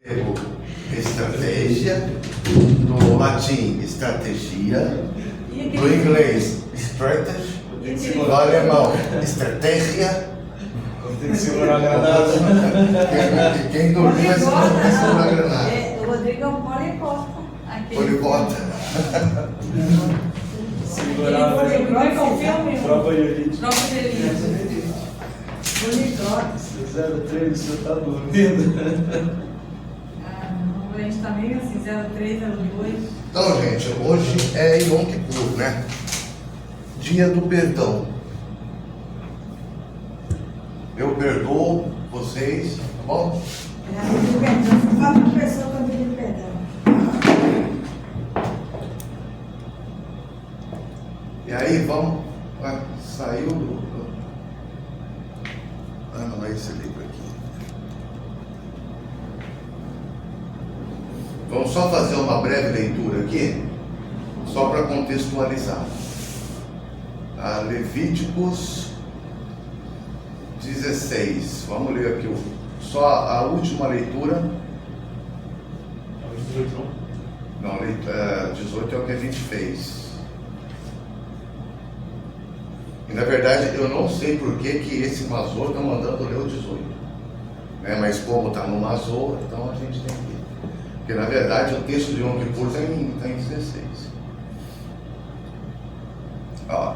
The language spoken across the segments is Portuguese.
Estratégia, do latim estratégia, do inglês strategy, do alemão estratégia. Tem que segurar a granada. Quem dormiu vai segurar a granada. O Rodrigo é um poliglota. Poliglota. Segurar a granada. Prova de elite. Prova de elite. Poliglota. 03, você está dormindo. A gente está meio assim, 03, 02. Então, gente, hoje é Yom Kippur, né? Dia do perdão. Eu perdoo vocês, tá bom? Fala para a pessoa quando ele perdão. E aí, vamos. Saiu do. Ah, não é esse livro aqui. Vamos só fazer uma breve leitura aqui, só para contextualizar. Levíticos 16. Vamos ler aqui só a última leitura. Não, 18 é o que a gente fez. E na verdade eu não sei por que esse Mazor está mandando ler o 18. Né? Mas como está no Mazor, então a gente tem que ler. Porque na verdade o texto de Yom Kippur está em 16. Ó.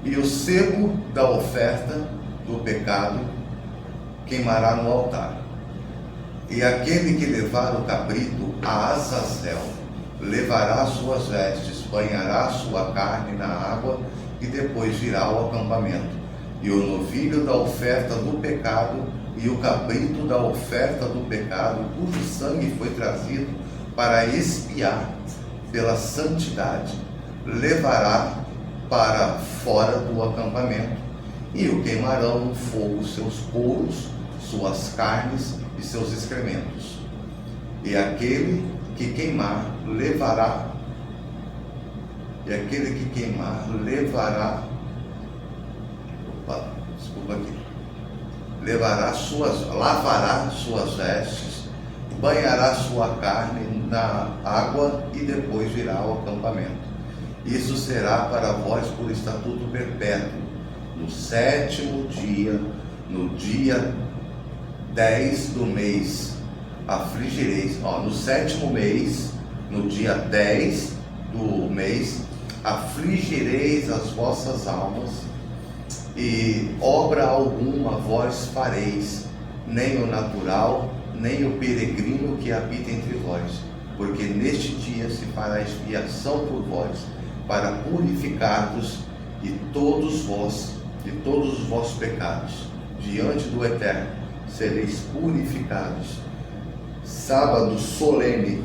E o sebo da oferta do pecado queimará no altar. E aquele que levar o cabrito a Azazel levará suas vestes, banhará sua carne na água e depois virá ao acampamento. E o novilho da oferta do pecado e o cabrito da oferta do pecado, cujo sangue foi trazido para expiar pela santidade, levará para fora do acampamento, e o queimarão no fogo seus couros, suas carnes e seus excrementos. E aquele que queimar levará, lavará suas vestes, banhará sua carne na água e depois virá ao acampamento. Isso será para vós por estatuto perpétuo. No 7º dia, no dia 10 do mês, afligireis. No 7º mês, no dia 10 do mês, afligireis as vossas almas, e obra alguma vós fareis, nem o natural, nem o peregrino que habita entre vós, porque neste dia se fará expiação por vós, para purificar-vos e todos os vossos pecados diante do Eterno sereis purificados. Sábado solene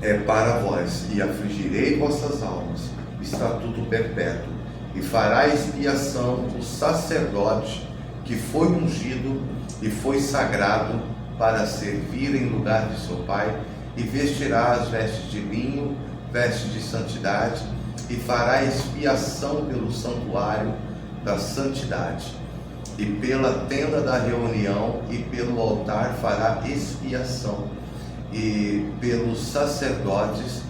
é para vós, e afligirei vossas almas, estatuto perpétuo, e fará expiação o sacerdote que foi ungido e foi sagrado para servir em lugar de seu pai, e vestirá as vestes de linho, vestes de santidade, e fará expiação pelo santuário da santidade, e pela tenda da reunião e pelo altar fará expiação, e pelos sacerdotes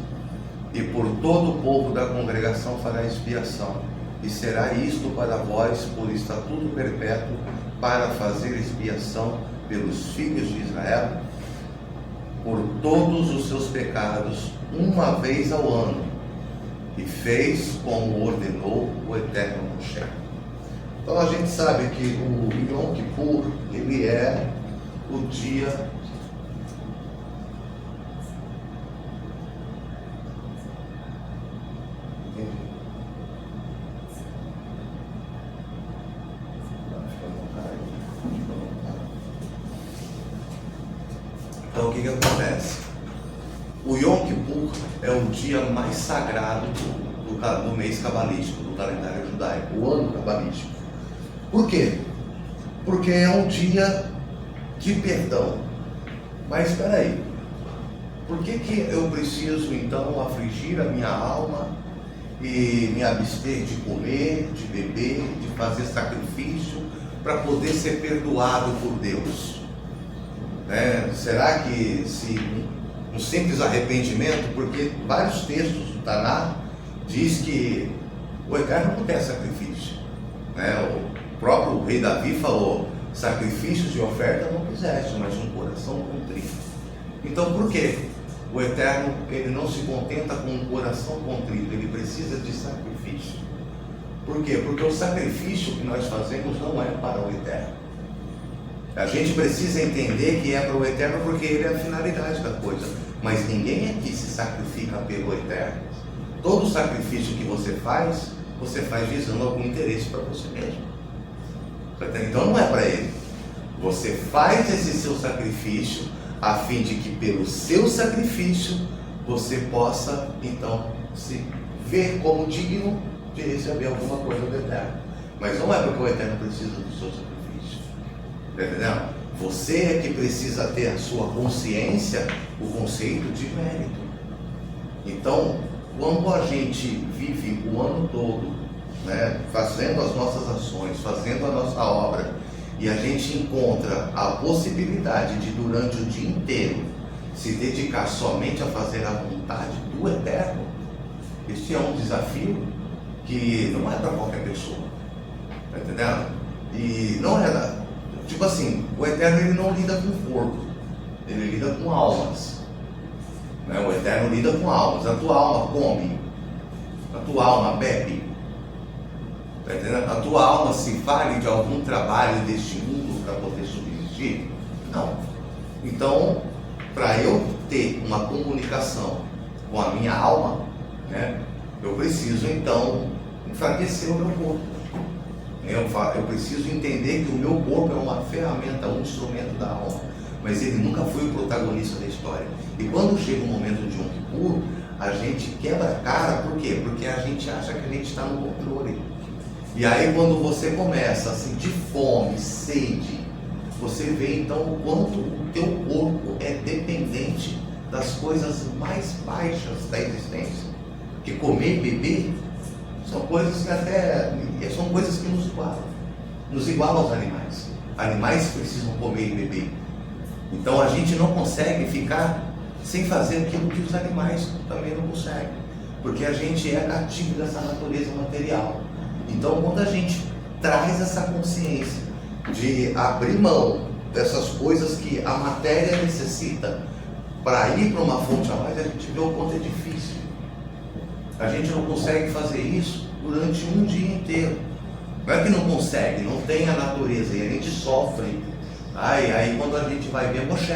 e por todo o povo da congregação fará expiação, e será isto para vós por estatuto perpétuo, para fazer expiação pelos filhos de Israel por todos os seus pecados uma vez ao ano, e fez como ordenou o Eterno Moshe. Então a gente sabe que o Yom Kippur, ele é o dia Então o que acontece? O Yom Kippur é o dia mais sagrado do mês cabalístico, do calendário judaico, o ano cabalístico. Por quê? Porque é um dia de perdão. Mas espera aí, por que eu preciso então afligir a minha alma e me abster de comer, de beber, de fazer sacrifício para poder ser perdoado por Deus? né? Será que se um simples arrependimento, porque vários textos do Taná diz que o Eterno não quer sacrifício, né? O próprio rei Davi falou: sacrifícios e oferta não quiseste, mas um coração contrito. Então por quê? O Eterno, ele não se contenta com um coração contrito, ele precisa de sacrifício. Por quê? Porque o sacrifício que nós fazemos não é para o Eterno. A gente precisa entender que é para o Eterno porque ele é a finalidade da coisa. Mas ninguém aqui se sacrifica pelo Eterno. Todo sacrifício que você faz visando algum interesse para você mesmo. Então não é para ele. Você faz esse seu sacrifício a fim de que pelo seu sacrifício você possa então se ver como digno de receber alguma coisa do Eterno. Mas não é porque o Eterno precisa do seu sacrifício. Está entendendo? Você é que precisa ter a sua consciência, o conceito de mérito. Então, quando a gente vive o ano todo, né, fazendo as nossas ações, fazendo a nossa obra, e a gente encontra a possibilidade de durante o dia inteiro se dedicar somente a fazer a vontade do Eterno, este é um desafio que não é para qualquer pessoa, tá entendendo? E não é, tipo assim, o Eterno ele não lida com corpo, ele lida com almas, né? O Eterno lida com almas. A tua alma come, a tua alma bebe, tá entendendo? A tua alma se vale de algum trabalho deste mundo para poder subsistir? Não. Então, para eu ter uma comunicação com a minha alma, né, eu preciso então enfraquecer o meu corpo. Eu preciso entender que o meu corpo é uma ferramenta, um instrumento da alma, mas ele nunca foi o protagonista da história. E quando chega o momento de Yom Kippur, a gente quebra a cara. Por quê? Porque a gente acha que a gente está no controle. E aí quando você começa a sentir fome, sede, você vê então o quanto o teu corpo é dependente das coisas mais baixas da existência. Que comer e beber são coisas que são coisas que nos igualam aos animais. Animais precisam comer e beber. Então a gente não consegue ficar sem fazer aquilo que os animais também não conseguem, porque a gente é cativo dessa natureza material. Então quando a gente traz essa consciência de abrir mão dessas coisas que a matéria necessita para ir para uma fonte a mais, a gente vê o quanto é difícil. A gente não consegue fazer isso durante um dia inteiro. Não é que não consegue, não tem a natureza, e a gente sofre. Aí quando a gente vai ver, Moshe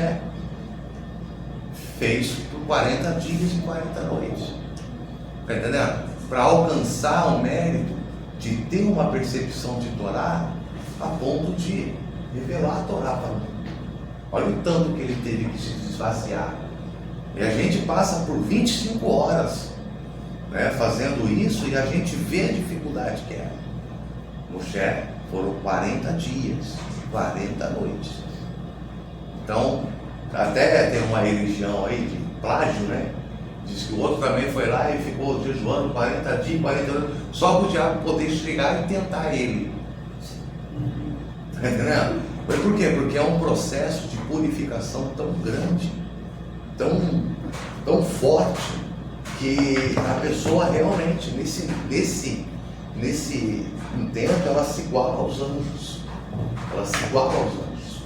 fez por 40 dias e 40 noites. Está entendendo? Para alcançar o mérito de ter uma percepção de Torá a ponto de revelar a Torá para o mundo. Olha o tanto que ele teve que se desvaziar. E a gente passa por 25 horas, né, fazendo isso, e a gente vê a dificuldade que é. Moshe foram 40 dias, 40 noites. Então, até tem uma religião aí de plágio, né? Diz que o outro também foi lá e ficou jejuando 40 dias, 40 anos, só para o diabo poder chegar e tentar ele. Está entendendo? Mas por quê? Porque é um processo de purificação tão grande, tão forte, que a pessoa realmente, nesse intento, ela se iguala aos anjos. Ela se iguala aos anjos.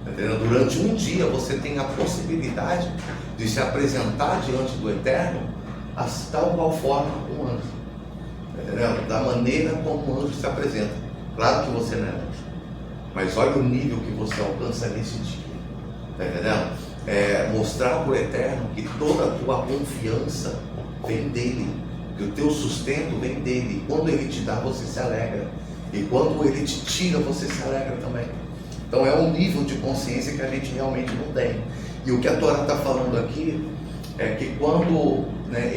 Entendeu? Durante um dia você tem a possibilidade de se apresentar diante do Eterno tal qual forma um anjo. Entendeu? Da maneira como um anjo se apresenta. Claro que você não é anjo, mas olha o nível que você alcança nesse dia. Está entendendo? Mostrar para o Eterno que toda a tua confiança vem dele, que o teu sustento vem dele. Quando ele te dá, você se alegra, e quando ele te tira, você se alegra também. Então é um nível de consciência que a gente realmente não tem. E o que a Torá está falando aqui é que quando, né,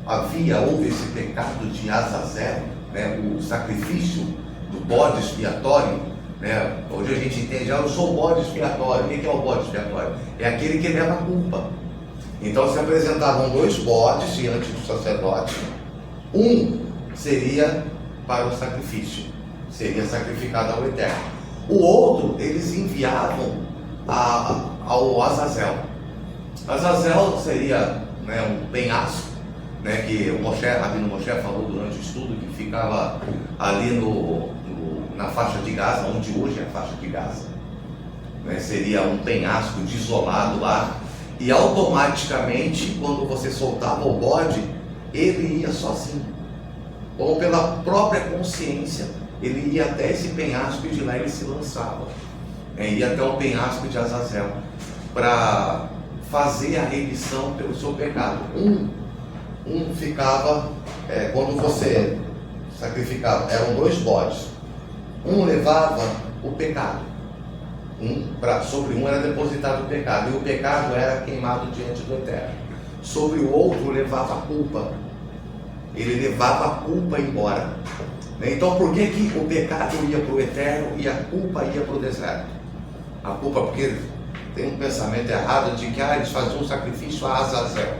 houve esse pecado de Azazel, né, o sacrifício do bode expiatório, né, hoje a gente entende, eu sou o bode expiatório. O que é o bode expiatório? É aquele que leva a culpa. Então se apresentavam 2 bodes diante do sacerdote. Um seria para o sacrifício, seria sacrificado ao Eterno. O outro, eles enviavam ao Azazel. Azazel seria, né, um penhasco, né, que o Rabino Moshe falou durante o estudo, que ficava ali na faixa de Gaza, onde hoje é a faixa de Gaza, né, seria um penhasco desolado lá, e automaticamente, quando você soltava o bode, ele ia sozinho, ou pela própria consciência, ele ia até esse penhasco e de lá ele se lançava, ia até o penhasco de Azazel, para fazer a remissão pelo seu pecado. Um ficava, quando você sacrificava, eram 2 bodes, um levava o pecado, sobre um era depositado o pecado, e o pecado era queimado diante do Eterno. Sobre o outro levava a culpa, ele levava a culpa embora. Então por que o pecado ia para o Eterno e a culpa ia para o deserto? A culpa porque tem um pensamento errado de que eles faziam um sacrifício a Azazel.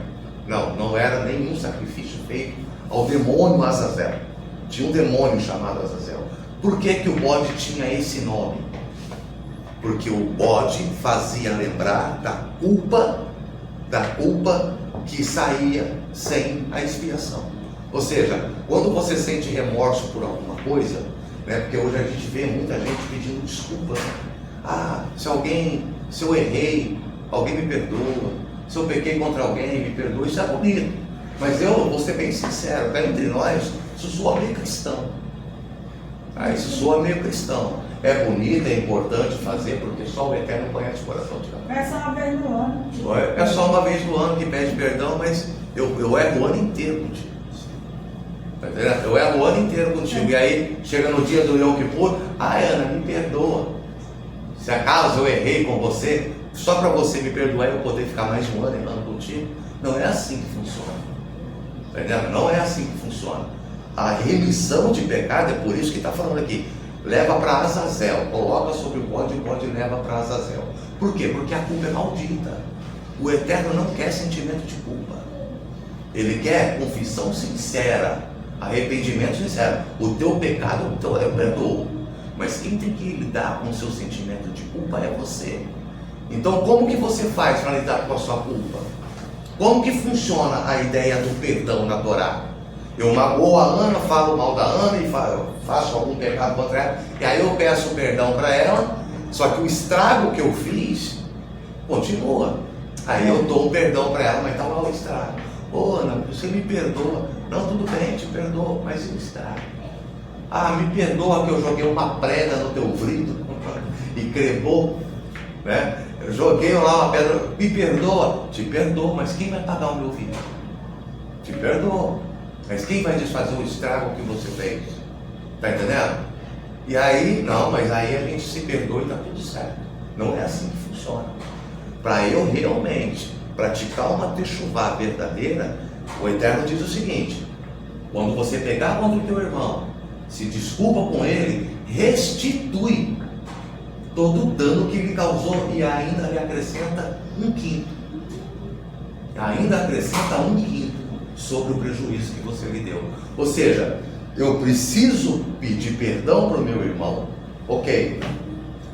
Não era nenhum sacrifício feito ao demônio Azazel. Tinha um demônio chamado Azazel. Por que o bode tinha esse nome? Porque o bode fazia lembrar da culpa que saía sem a expiação. Ou seja, quando você sente remorso por alguma coisa, né, porque hoje a gente vê muita gente pedindo desculpas, né? Se eu errei, alguém me perdoa, se eu pequei contra alguém, me perdoa, isso é bonito, mas eu vou ser bem sincero, cá entre nós, isso soa meio cristão. Isso soa meio cristão. É bonito, é importante fazer, porque só o Eterno conhece o coração de cada um. É só uma vez no ano. É só uma vez no ano que pede perdão, mas eu erro o ano inteiro contigo. Tá entendendo? Eu erro o ano inteiro contigo. E aí chega no dia do Yom Kippur, Ana, me perdoa. Se acaso eu errei com você, só para você me perdoar e eu poder ficar mais de um ano errando contigo. Não é assim que funciona. Tá entendendo? Não é assim que funciona. A remissão de pecado, é por isso que está falando aqui, leva para Azazel, coloca sobre o bode e leva para Azazel. Por quê? Porque a culpa é maldita. O Eterno não quer sentimento de culpa. Ele quer confissão sincera, arrependimento sincero. O teu pecado, eu perdoo. Mas quem tem que lidar com o seu sentimento de culpa é você. Então como que você faz para lidar com a sua culpa? Como que funciona a ideia do perdão na Torá? Eu magoo a Ana, falo mal da Ana e faço algum pecado contra ela, e aí eu peço perdão para ela, só que o estrago que eu fiz continua. Aí eu dou um perdão para ela, mas está lá o estrago. Ana, você me perdoa. Não, tudo bem, te perdoo, mas e o estrago? Me perdoa que eu joguei uma prega no teu vidro e cremou, né? Eu joguei lá uma pedra, me perdoa, te perdoo, mas quem vai pagar o meu vidro? Te perdoo, mas quem vai desfazer o estrago que você fez? Tá entendendo? E aí, mas aí a gente se perdoa e tá tudo certo. Não é assim que funciona. Para eu realmente praticar uma techuvá verdadeira, o Eterno diz o seguinte: quando você pegar contra o teu irmão, se desculpa com ele, restitui todo o dano que lhe causou e ainda lhe acrescenta 1/5. Ainda acrescenta 1/5 sobre o prejuízo que você lhe deu. Ou seja, eu preciso pedir perdão para o meu irmão. Ok,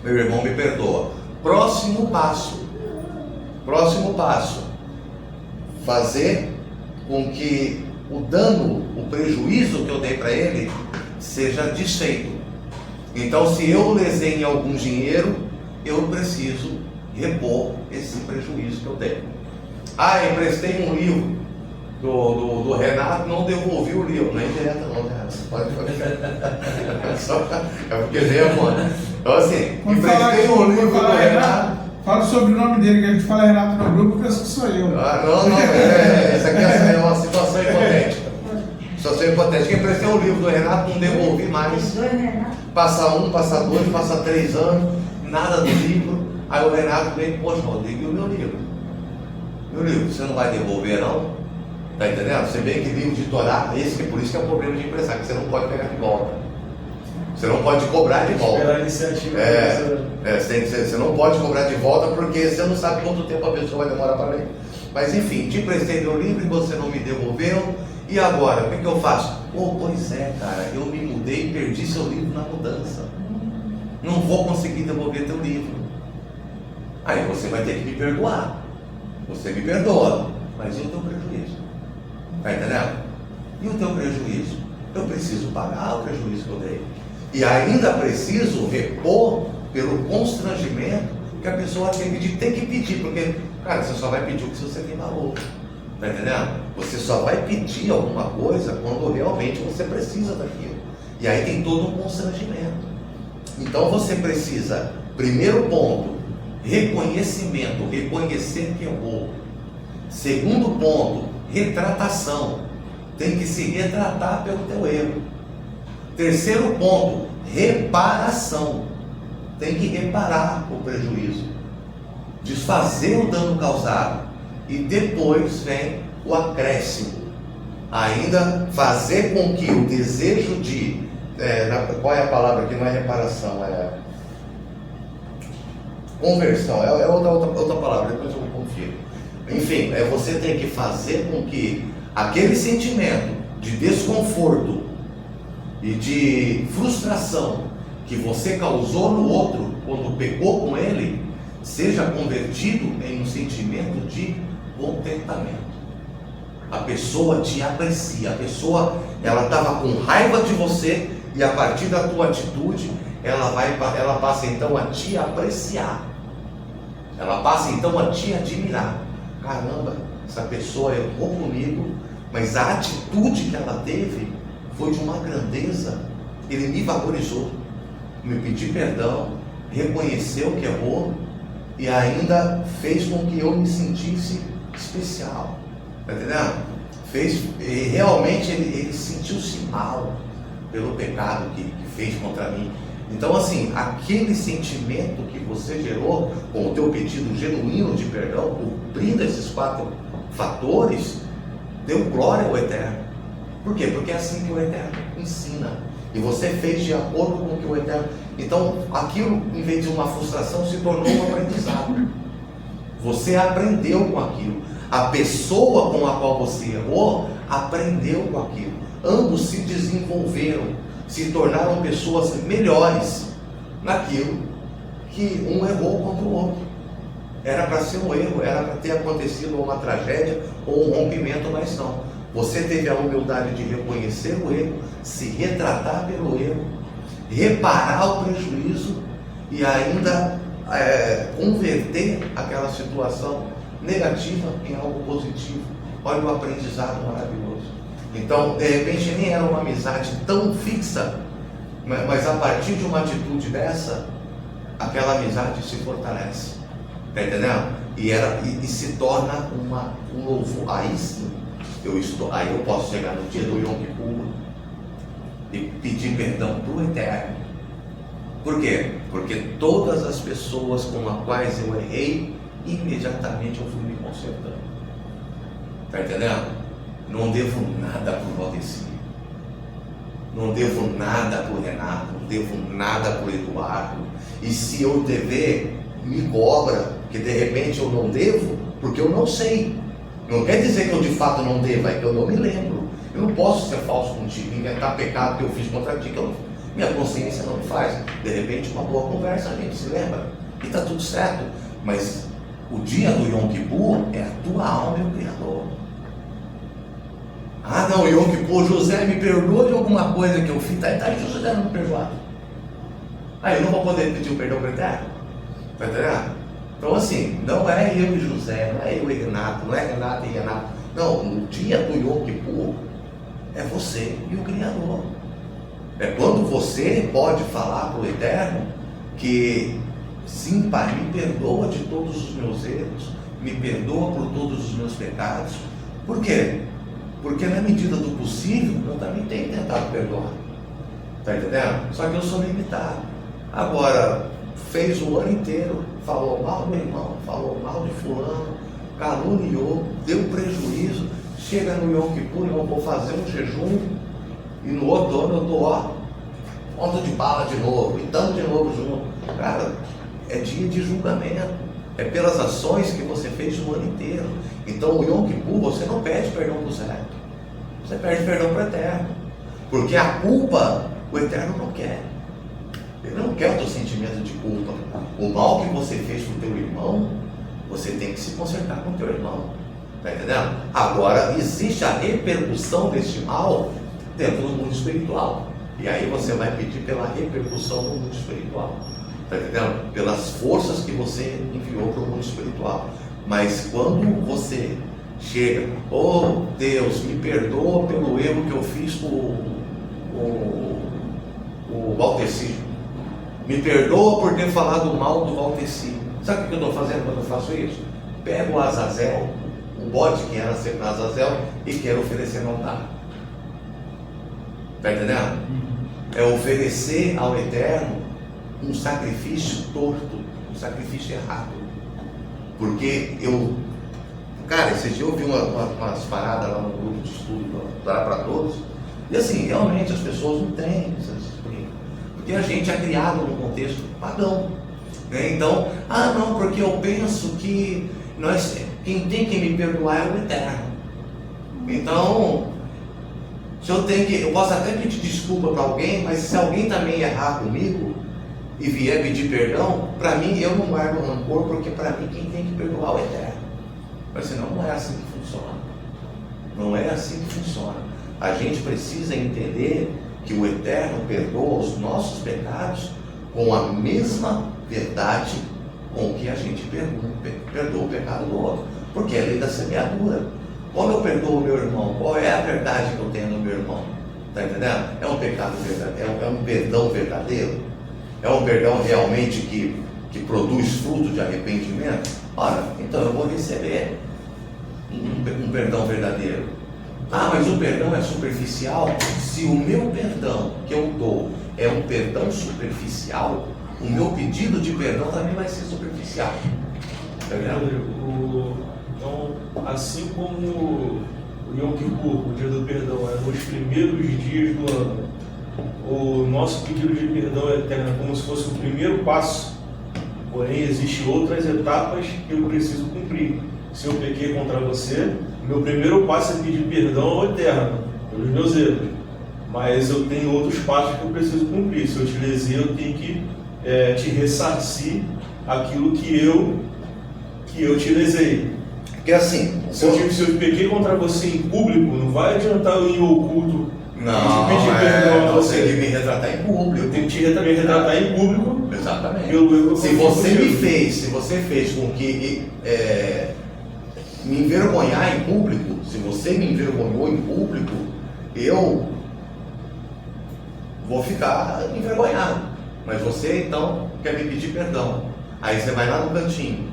meu irmão me perdoa. Próximo passo, fazer com que o dano, o prejuízo que eu dei para ele seja desfeito. Então, se eu lesei em algum dinheiro, eu preciso repor esse prejuízo que eu dei. Emprestei um livro do Renato, não devolvi o livro. Não é indireta não, Renato. Você pode é porque veio a mão. Então assim, emprestei um livro do Renato. Fala sobre o nome dele, que a gente fala Renato no grupo, pensa que sou eu. Não, isso aqui é uma situação hipotética. Situação hipotética. Emprestei um livro do Renato, não devolvi mais. Passa 1, passa 2, passa 3 anos, nada do livro. Aí o Renato veio, poxa, Rodrigo, e o meu livro? Meu livro, você não vai devolver não? Tá entendendo? Você vê que livro de Torá, por isso que é o problema de emprestar, que você não pode pegar de volta. Você não pode cobrar de volta. Esperar a iniciativa. Você não pode cobrar de volta porque você não sabe quanto tempo a pessoa vai demorar para ler. Mas enfim, te emprestei meu livro e você não me devolveu. E agora, o que eu faço? Pois é, cara, eu me mudei e perdi seu livro na mudança. Não vou conseguir devolver teu livro. Aí você vai ter que me perdoar. Você me perdoa, mas e o teu prejuízo? Está entendendo? E o teu prejuízo? Eu preciso pagar o prejuízo que eu dei. E ainda preciso repor pelo constrangimento que a pessoa tem que pedir, porque, cara, você só vai pedir o que você tem valor. Está entendendo? Você só vai pedir alguma coisa quando realmente você precisa daquilo. E aí tem todo um constrangimento. Então você precisa, primeiro ponto, reconhecimento, reconhecer que errou. Segundo ponto, retratação. Tem que se retratar pelo teu erro. Terceiro ponto, reparação. Tem que reparar o prejuízo, desfazer o dano causado. E depois vem o acréscimo. Ainda fazer com que o desejo de... qual é a palavra aqui? Não é reparação, é conversão. É outra palavra, depois eu confiro. Enfim, você tem que fazer com que aquele sentimento de desconforto e de frustração que você causou no outro quando pecou com ele, seja convertido em um sentimento de contentamento. A pessoa te aprecia, a pessoa, ela estava com raiva de você, e a partir da tua atitude, ela passa então a te apreciar, ela passa então a te admirar. Caramba, essa pessoa errou comigo, mas a atitude que ela teve foi de uma grandeza. Ele me valorizou, me pediu perdão, reconheceu que errou e ainda fez com que eu me sentisse especial. Está entendendo? Realmente ele sentiu-se mal pelo pecado que fez contra mim. Então, assim, aquele sentimento que você gerou com o teu pedido genuíno de perdão, cumprindo esses 4 fatores, deu glória ao Eterno. Por quê? Porque é assim que o Eterno ensina. E você fez de acordo com o que o Eterno... Então, aquilo, em vez de uma frustração, se tornou um aprendizado. Você aprendeu com aquilo. A pessoa com a qual você errou, aprendeu com aquilo. Ambos se desenvolveram, se tornaram pessoas melhores naquilo que um errou contra o outro. Era para ser um erro, era para ter acontecido uma tragédia ou um rompimento, mas não. Você teve a humildade de reconhecer o erro, se retratar pelo erro, reparar o prejuízo e ainda converter aquela situação negativa em algo positivo. Olha o aprendizado maravilhoso. Então, de repente, nem era uma amizade tão fixa, mas a partir de uma atitude dessa, aquela amizade se fortalece. Está entendendo? E se torna um louvor. Aí sim, aí eu posso chegar no dia do Yom Kippur e pedir perdão para o Eterno. Por quê? Porque todas as pessoas com as quais eu errei, imediatamente eu fui me consertando. Está entendendo? Não devo nada para o Valdeci, não devo nada para o Renato, não devo nada para o Eduardo. E se eu dever, me cobra, que de repente eu não devo, porque eu não sei. Não quer dizer que eu de fato não devo, é que eu não me lembro. Eu não posso ser falso contigo, inventar pecado que eu fiz contra ti, que minha consciência não me faz. De repente, uma boa conversa, a gente se lembra, e está tudo certo. Mas o dia do Yom Kippur é a tua alma e o Criador. Ah, não, Yom Kippur, José, me perdoa de alguma coisa que eu fiz. Tá, José não me perdoar. Aí eu não vou poder pedir o perdão para o Eterno. Tá entendendo? Então, assim, não é eu e José, não é eu e Renato, não é Renato e Renato. Não, no dia do Yom Kippur, é você e o Criador. É quando você pode falar para o Eterno que, sim, Pai, me perdoa de todos os meus erros, me perdoa por todos os meus pecados. Por quê? Porque na medida do possível, eu também tenho tentado perdoar. Está entendendo? Só que eu sou limitado. Agora, fez o ano inteiro, falou mal do meu irmão, falou mal de fulano, caluniou, deu prejuízo. Chega no Yom Kippur, eu vou fazer um jejum, e no outro ano eu estou, ponto de bala de novo, e estamos de novo junto. Cara, é dia de julgamento. É pelas ações que você fez o ano inteiro. Então o Yom Kippur, você não pede perdão para o Zé, você pede perdão para o Eterno. Porque a culpa, o Eterno não quer. Ele não quer o teu sentimento de culpa. O mal que você fez com o teu irmão, você tem que se consertar com o teu irmão. Está entendendo? Agora, existe a repercussão deste mal dentro do mundo espiritual. E aí você vai pedir pela repercussão no mundo espiritual. Está entendendo? Pelas forças que você enviou para o mundo espiritual. Mas quando você chega, oh Deus, me perdoa pelo erro que eu fiz com o Valteci. Me perdoa por ter falado mal do Valteci. Sabe o que eu estou fazendo quando eu faço isso? Pego o Azazel, o bode que era sempre na Azazel, e quero oferecer no altar. Está entendendo? É oferecer ao Eterno um sacrifício torto, um sacrifício errado. Porque cara, esse dia eu vi umas paradas lá no grupo de estudo para todos, e assim, realmente as pessoas não têm essa disciplina, porque a gente é criado num contexto pagão, né? Então, não, porque eu penso que quem tem que me perdoar é o Eterno. Então, se eu posso até pedir desculpa para alguém, mas se alguém também errar comigo e vier pedir perdão, para mim eu não guardo rancor, porque para mim quem tem que perdoar é o Eterno. Mas senão não é assim que funciona. Não é assim que funciona. A gente precisa entender que o Eterno perdoa os nossos pecados com a mesma verdade com que a gente perdoa o pecado do outro. Porque é a lei da semeadura. Como eu perdoo o meu irmão, qual é a verdade que eu tenho no meu irmão? Está entendendo? É um pecado verdadeiro, é um perdão verdadeiro? É um perdão realmente que produz fruto de arrependimento? Ora, então eu vou receber um perdão verdadeiro. Mas o perdão é superficial? Se o meu perdão que eu dou é um perdão superficial, o meu pedido de perdão também vai ser superficial. Tá vendo? Então, assim como o Yom Kippur, o dia do perdão, é nos primeiros dias do ano, o nosso pedido de perdão é eterno, como se fosse o primeiro passo. Porém, existem outras etapas que eu preciso cumprir. Se eu pequei contra você, meu primeiro passo é pedir perdão ao Eterno pelos meus erros. Mas eu tenho outros passos que eu preciso cumprir. Se eu te lesei, eu tenho que te ressarcir aquilo que eu te lesei. Porque assim, se eu pequei contra você em público, não vai adiantar eu ir oculto. Não, pedir perdão a você. Tem que me retratar em público. Eu tenho que te retratar em público. Exatamente. Se Se você fez com que me envergonhar em público, se você me envergonhou em público, eu vou ficar envergonhado. Mas você então quer me pedir perdão. Aí você vai lá no cantinho.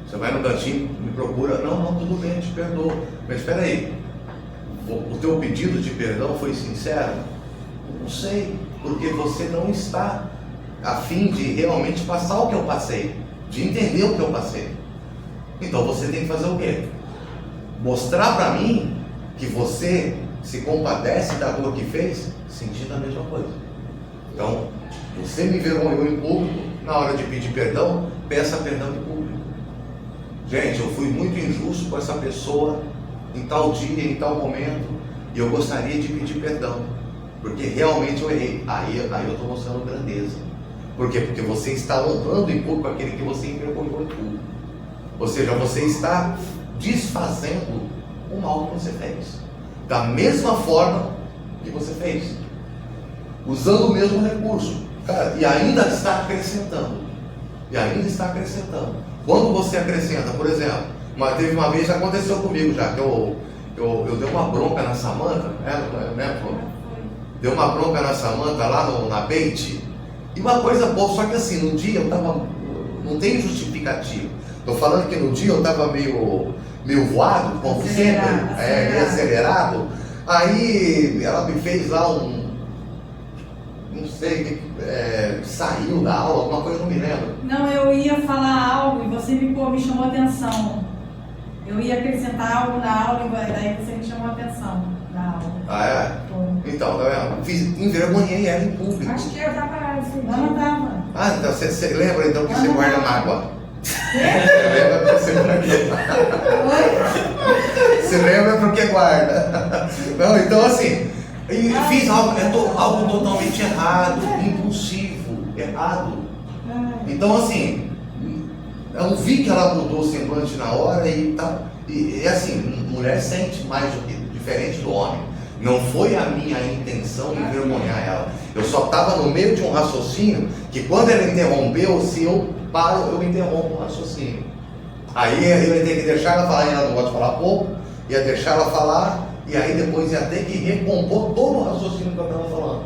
Você vai no cantinho, me procura. Não, tudo bem, eu te perdoo. Mas espera aí. O teu pedido de perdão foi sincero? Não sei, porque você não está a fim de realmente passar o que eu passei, de entender o que eu passei. Então você tem que fazer o quê? Mostrar para mim que você se compadece da dor que fez, sentindo a mesma coisa. Então, você me envergonhou em público, na hora de pedir perdão, peça perdão em público. Gente, eu fui muito injusto com essa pessoa em tal dia, em tal momento, e eu gostaria de pedir perdão, porque realmente eu errei. Aí eu estou mostrando grandeza. Por quê? Porque você está honrando em público aquele que você envergonhou em público. Ou seja, você está desfazendo o mal que você fez, da mesma forma que você fez, usando o mesmo recurso, cara, e ainda está acrescentando. Quando você acrescenta, por exemplo, teve uma vez, já aconteceu comigo já, que eu dei uma bronca na Samanta, né? Deu uma bronca na Samanta lá na Beit, e uma coisa boa, só que assim, no dia eu tava, não tem justificativo. Estou falando que no dia eu estava meio voado, como sempre, meio acelerado. Aí ela me fez lá não sei, saiu da aula, alguma coisa, eu não me lembro. Não, eu ia falar algo e você me chamou a atenção. Eu ia acrescentar algo na aula e daí você me chamou a atenção na aula. Então, envergonhei ela em público. Acho que eu estava. Não estava. Então você lembra então que você guarda mágoa? Você lembra porque você guarda? Você lembra porque guarda? Não, então assim, fiz algo totalmente errado, impulsivo. errado. Então, assim, eu vi que ela mudou o semblante na hora e tá. E assim, mulher sente mais do que diferente do homem. Não foi a minha intenção envergonhar ela. Eu só estava no meio de um raciocínio que quando ela interrompeu, se eu paro, eu interrompo o raciocínio. Aí eu ia ter que deixar ela falar, e ela não gosta de falar pouco, ia deixar ela falar, e aí depois ia ter que recompor todo o raciocínio que eu estava falando.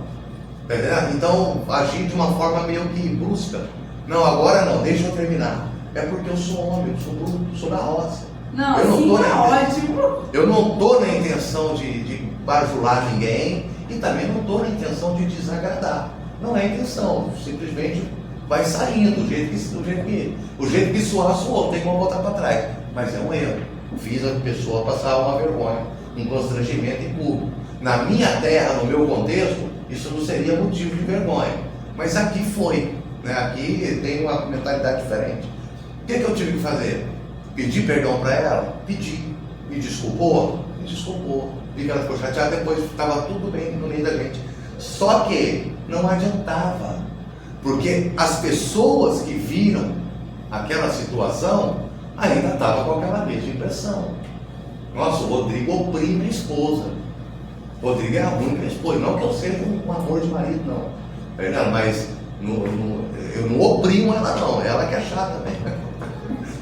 Tá entendendo? Então, agir de uma forma meio que brusca. Não, agora não, deixa eu terminar. É porque eu sou homem, eu sou bruto, sou da roça. Não, eu assim não tô tá ótimo. Eu não estou na intenção de bajular ninguém e também não estou na intenção de desagradar. Não é intenção, simplesmente vai saindo do jeito que suar, suou, não tem como voltar para trás. Mas é um erro. Fiz a pessoa passar uma vergonha, um constrangimento em público. Na minha terra, no meu contexto, isso não seria motivo de vergonha. Mas aqui foi. Né? Aqui tem uma mentalidade diferente. O que eu tive que fazer? Pedir perdão para ela? Pedi. Me desculpou? Me desculpou. Vi que ela ficou chateada, depois estava tudo bem no meio da gente. Só que não adiantava. Porque as pessoas que viram aquela situação ainda estavam com aquela mesma impressão. Nossa, o Rodrigo oprime a esposa. O Rodrigo é ruim com a esposa. Não que eu seja um amor de marido, não. Mas eu não oprimo ela, não. Ela que é chata mesmo.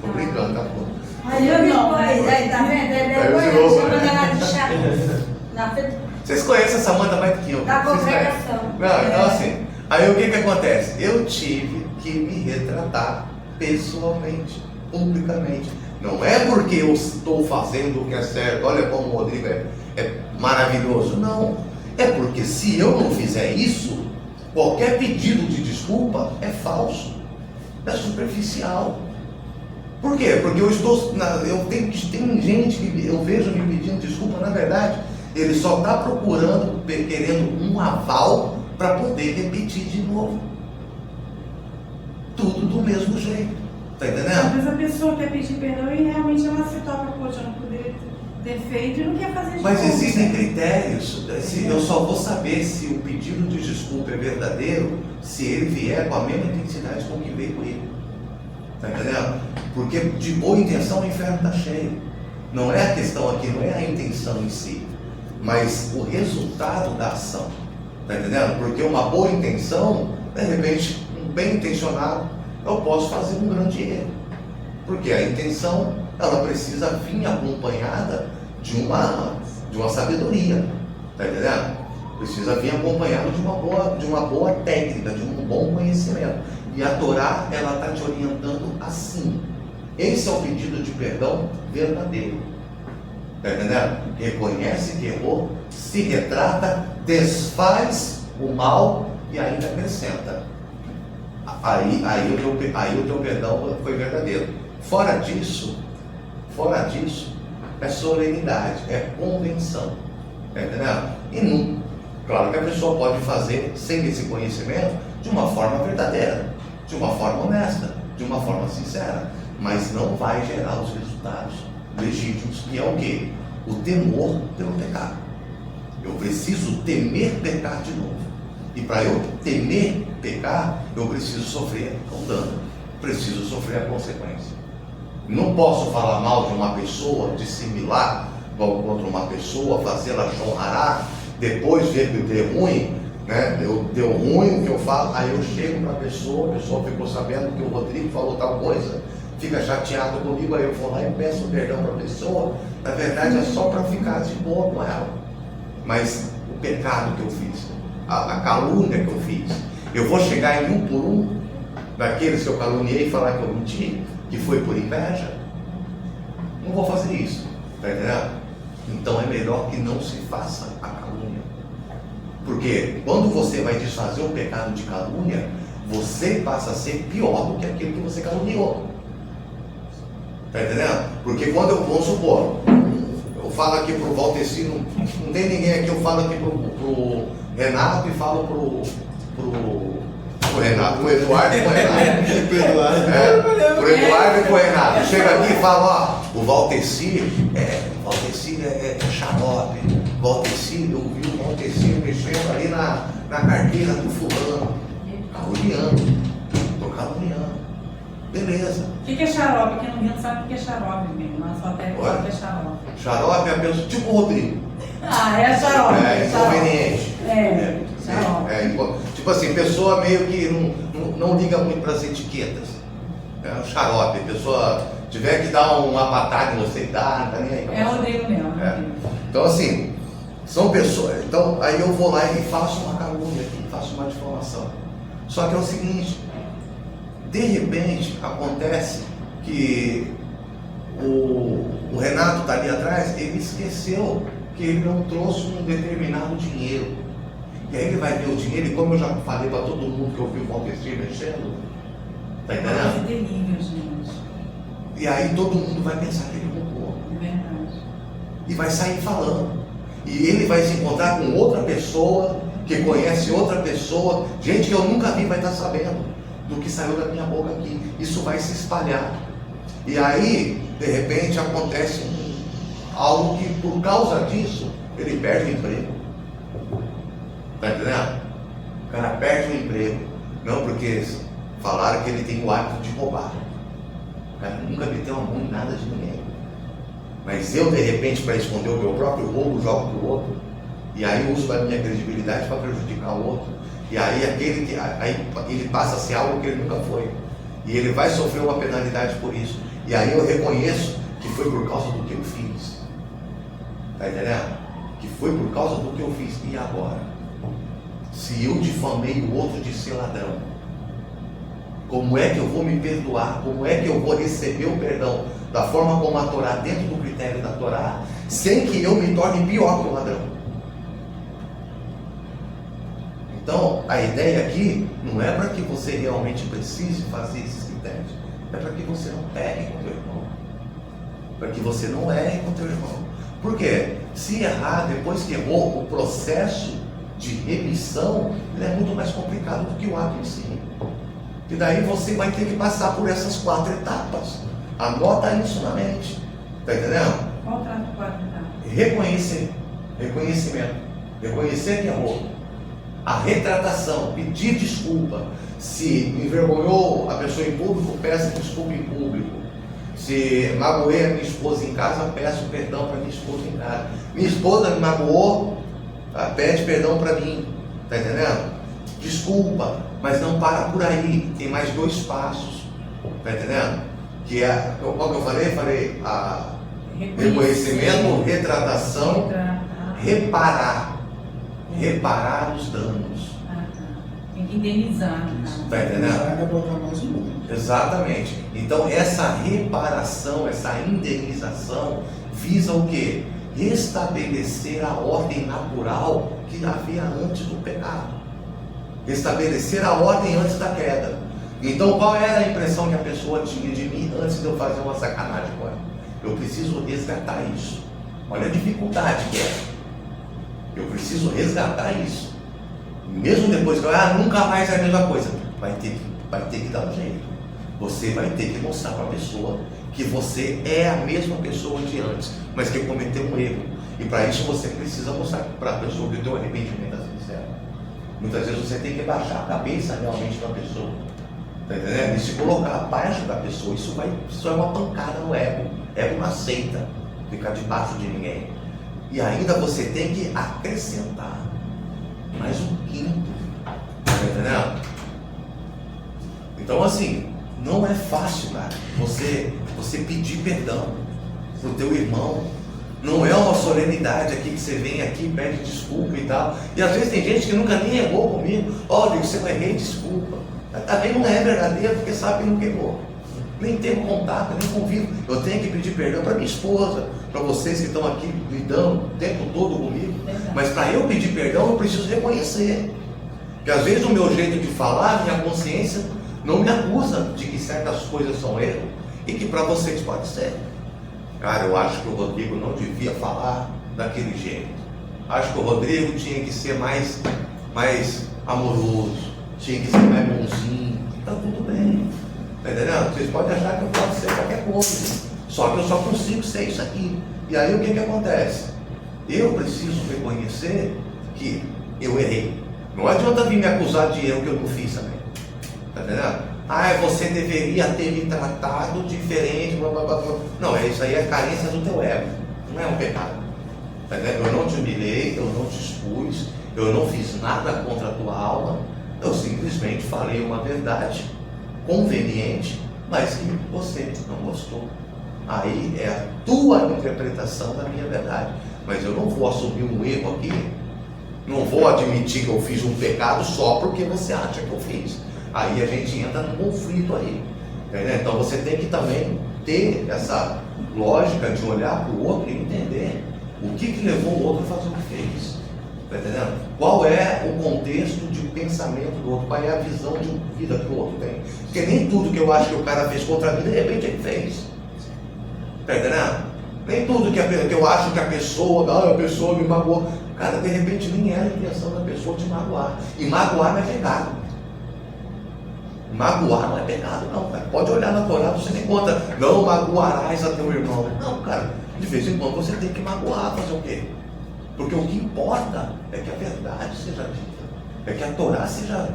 Tô brincando, tá bom. Aí eu depois, aí, tá vendo? Depois eu chamo ela de chata. Na frente Vocês conhecem essa Samanta mais do que eu. da congregação. Não, então assim, aí o que acontece? Eu tive que me retratar pessoalmente, publicamente. Não é porque eu estou fazendo o que é certo, olha como o Rodrigo é maravilhoso. Não, é porque se eu não fizer isso, qualquer pedido de desculpa é falso, é superficial. Por quê? Porque tem gente que eu vejo me pedindo desculpa, na verdade, ele só está procurando, querendo um aval para poder repetir de novo. Tudo do mesmo jeito. Tá entendendo? Às vezes a pessoa quer pedir perdão e realmente ela se toca, poxa, eu não poderia ter feito e não quer fazer de Mas novo. existem critérios. Eu só vou saber se o pedido de desculpa é verdadeiro se ele vier com a mesma intensidade com que veio ele. Tá entendendo? Porque de boa intenção o inferno está cheio. Não é a questão aqui, não é a intenção em si, mas o resultado da ação. Tá entendendo? Porque uma boa intenção, de repente, um bem intencionado, eu posso fazer um grande erro. Porque a intenção, ela precisa vir acompanhada de uma sabedoria. Tá entendendo? Precisa vir acompanhado de uma boa técnica, de um bom conhecimento. E a Torá, ela está te orientando assim. Esse é o pedido de perdão verdadeiro. Está entendendo? Reconhece que errou, se retrata, desfaz o mal e ainda acrescenta. Aí o teu perdão foi verdadeiro. Fora disso, é solenidade, é convenção. Está entendendo? E não, claro que a pessoa pode fazer sem esse conhecimento de uma forma verdadeira, de uma forma honesta, de uma forma sincera, mas não vai gerar os resultados legítimos, que é o quê? O temor pelo pecado. Eu preciso temer pecar de novo. E para eu temer pecar, eu preciso sofrer o dano, preciso sofrer a consequência. Não posso falar mal de uma pessoa, dissimilar contra uma pessoa, fazê-la chonrar, depois ver que deu ruim, né? Deu ruim o que eu falo, aí eu chego para a pessoa ficou sabendo que o Rodrigo falou tal coisa, fica chateado comigo, aí eu vou lá e peço perdão para a pessoa. Na verdade é só para ficar de boa com ela. Mas o pecado que eu fiz, a calúnia que eu fiz, eu vou chegar em um por um daqueles que eu caluniei e falar que eu menti, que foi por inveja? Não vou fazer isso, tá entendendo? Então é melhor que não se faça a calúnia. Porque quando você vai desfazer um pecado de calúnia, você passa a ser pior do que aquele que você caluniou. Tá entendendo? Porque quando vamos supor, eu falo aqui pro Valteci, não tem ninguém aqui, eu falo aqui pro Renato e falo pro Renato, pro Eduardo e pro Renato. Pro Eduardo e pro Renato. Chega aqui e fala, ó, o Valteci é xarope. Valteci, eu vi o Valteci mexendo ali na carteira do fulano. Tô caluniando. Beleza. O que é xarope? Quem no Rio não sabe o que é xarope mesmo. Nós só até fala que é xarope. Xarope é a pessoa, tipo o Rodrigo. Ah, é xarope. É inconveniente. Xarope. Tipo assim, pessoa meio que não liga muito para as etiquetas. É um xarope. A pessoa tiver que dar uma patada em você, dá, não tá nem aí. É o Rodrigo mesmo. É. Então assim, são pessoas. Então aí eu vou lá e faço uma calúnia aqui, faço uma difamação. Só que é o seguinte, de repente acontece que o Renato está ali atrás, ele esqueceu que ele não trouxe um determinado dinheiro. E aí ele vai ver o dinheiro, e como eu já falei para todo mundo que eu vi o Valtestir mexendo, tá entendendo? É terrível, gente. E aí todo mundo vai pensar que ele roubou. É verdade. E vai sair falando. E ele vai se encontrar com outra pessoa, que conhece outra pessoa, gente que eu nunca vi vai estar sabendo do que saiu da minha boca aqui. Isso vai se espalhar. E aí, de repente, acontece algo que, por causa disso, ele perde o emprego. Tá entendendo? O cara perde o emprego. Não porque falaram que ele tem o hábito de roubar. O cara nunca meteu a mão em nada de ninguém. Mas eu, de repente, para esconder o meu próprio roubo, jogo para o outro. E aí uso da minha credibilidade para prejudicar o outro. E aí aí ele passa a ser algo que ele nunca foi. E ele vai sofrer uma penalidade por isso. E aí eu reconheço que foi por causa do que eu fiz. Tá entendendo? Que foi por causa do que eu fiz. E agora? Se eu difamei o outro de ser ladrão, como é que eu vou me perdoar? Como é que eu vou receber o perdão da forma como a Torá, dentro do critério da Torá, sem que eu me torne pior que o ladrão? Então, a ideia aqui não é para que você realmente precise fazer esses critérios, é para que você não pegue com o teu irmão, para que você não erre com o teu irmão. Por quê? Se errar depois que errou, o processo de remissão ele é muito mais complicado do que o ato em si. E daí você vai ter que passar por essas 4 etapas. Anota isso na mente. Está entendendo? Qual trato 4 etapas? Reconhecimento. Reconhecer que errou. A retratação, pedir desculpa. Se envergonhou a pessoa em público, peça desculpa em público. Se magoei a minha esposa em casa, peço perdão para minha esposa em casa. Minha esposa me magoou, pede perdão para mim. Está entendendo? Desculpa, mas não para por aí. Tem mais 2 passos. Está entendendo? Que é, qual que eu falei? Falei reconhecimento, retratação, reparar. Reparar os danos. Tem que indenizar. Está entendendo? Exatamente. Então essa reparação, essa indenização visa o quê? Restabelecer a ordem natural que havia antes do pecado. Restabelecer a ordem antes da queda. Então qual era a impressão que a pessoa tinha de mim antes de eu fazer uma sacanagem com ela? Eu preciso resgatar isso. Olha a dificuldade que é. Eu preciso resgatar isso. Mesmo depois que eu nunca mais é a mesma coisa. Vai ter que dar um jeito. Você vai ter que mostrar para a pessoa que você é a mesma pessoa de antes, mas que cometeu um erro. E para isso você precisa mostrar para a pessoa que o teu arrependimento é sincero. Muitas vezes você tem que baixar a cabeça realmente para a pessoa. Tá entendendo? E se colocar abaixo da pessoa, isso é uma pancada no ego. Ego não aceita ficar debaixo de ninguém. E ainda você tem que acrescentar mais um quinto. Tá entendendo? Então assim, não é fácil, cara, você pedir perdão pro teu irmão. Não é uma solenidade aqui que você vem aqui, pede desculpa e tal. E às vezes tem gente que nunca nem errou comigo. Olha, você não errei, desculpa. Mas também não é verdadeiro porque sabe que não errou. Nem tenho contato, nem convivo. Eu tenho que pedir perdão para minha esposa, para vocês que estão aqui lidando o tempo todo comigo. Mas para eu pedir perdão, eu preciso reconhecer. Porque às vezes o meu jeito de falar, minha consciência não me acusa de que certas coisas são erro e que para vocês pode ser. Cara, eu acho que o Rodrigo não devia falar daquele jeito. Acho que o Rodrigo tinha que ser mais amoroso, tinha que ser mais bonzinho. Tá tudo bem. Tá entendendo? Vocês podem achar que eu posso ser qualquer coisa. Só que eu só consigo ser isso aqui. E aí o que acontece? Eu preciso reconhecer que eu errei. Não adianta vir me acusar de erro que eu não fiz também. Tá entendendo? Ah, você deveria ter me tratado diferente, blá, blá, blá, blá. Não, isso aí é carência do teu ego, não é um pecado. Tá entendendo? Eu não te humilhei, eu não te expus, eu não fiz nada contra a tua alma, eu simplesmente falei uma verdade conveniente, mas que você não gostou. Aí é a tua interpretação da minha verdade. Mas eu não vou assumir um erro aqui, não vou admitir que eu fiz um pecado só porque você acha que eu fiz. Aí a gente entra num conflito aí. Entendeu? Então você tem que também ter essa lógica de olhar para o outro e entender o que levou o outro a fazer o que fez. Está entendendo? Qual é o contexto de pensamento do outro, qual é a visão de vida que o outro tem. Porque nem tudo que eu acho que o cara fez contra mim, de repente ele fez. Está entendendo? Nem tudo que eu acho que a pessoa me magoou. Cara, de repente nem era a intenção da pessoa te magoar. E magoar não é pecado. Magoar não é pecado, não, cara. Pode olhar na Torá, você nem conta, não magoarás a teu irmão. Não, cara, de vez em quando você tem que magoar, fazer o quê? Porque o que importa é que a verdade seja dita, é que a Torá seja.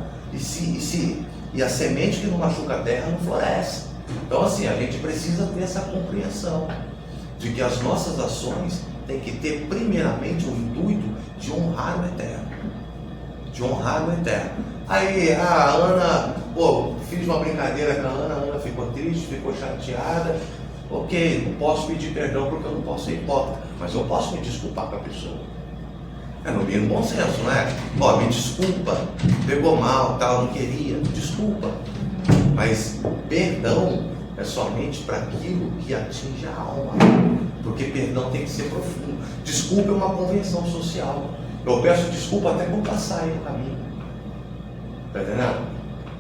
E a semente que não machuca a terra não floresce. Então, assim, a gente precisa ter essa compreensão de que as nossas ações têm que ter, primeiramente, o intuito de honrar o Eterno. De honrar o Eterno. Aí, a Ana, fiz uma brincadeira com a Ana ficou triste, ficou chateada. Ok, não posso pedir perdão porque eu não posso ser hipócrita, mas eu posso me desculpar com a pessoa. É no mínimo bom senso, não é? Me desculpa, pegou mal, tal, não queria, desculpa. Mas perdão é somente para aquilo que atinge a alma, porque perdão tem que ser profundo. Desculpa é uma convenção social. Eu peço desculpa até quando passar aí no caminho. Tá entendendo?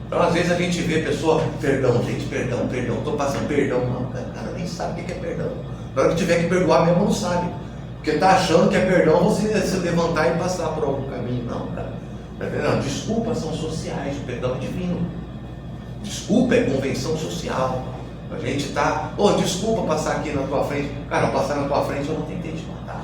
Então às vezes a gente vê pessoa, perdão, estou passando perdão. Não, cara nem sabe o que é perdão. Na hora que tiver que perdoar mesmo não sabe. Porque está achando que é perdão você se levantar e passar por algum caminho. Não, cara. Tá entendendo? Desculpas são sociais, o perdão é divino. Desculpa é convenção social. A gente está, desculpa passar aqui na tua frente. Cara, passar na tua frente eu não tentei te matar.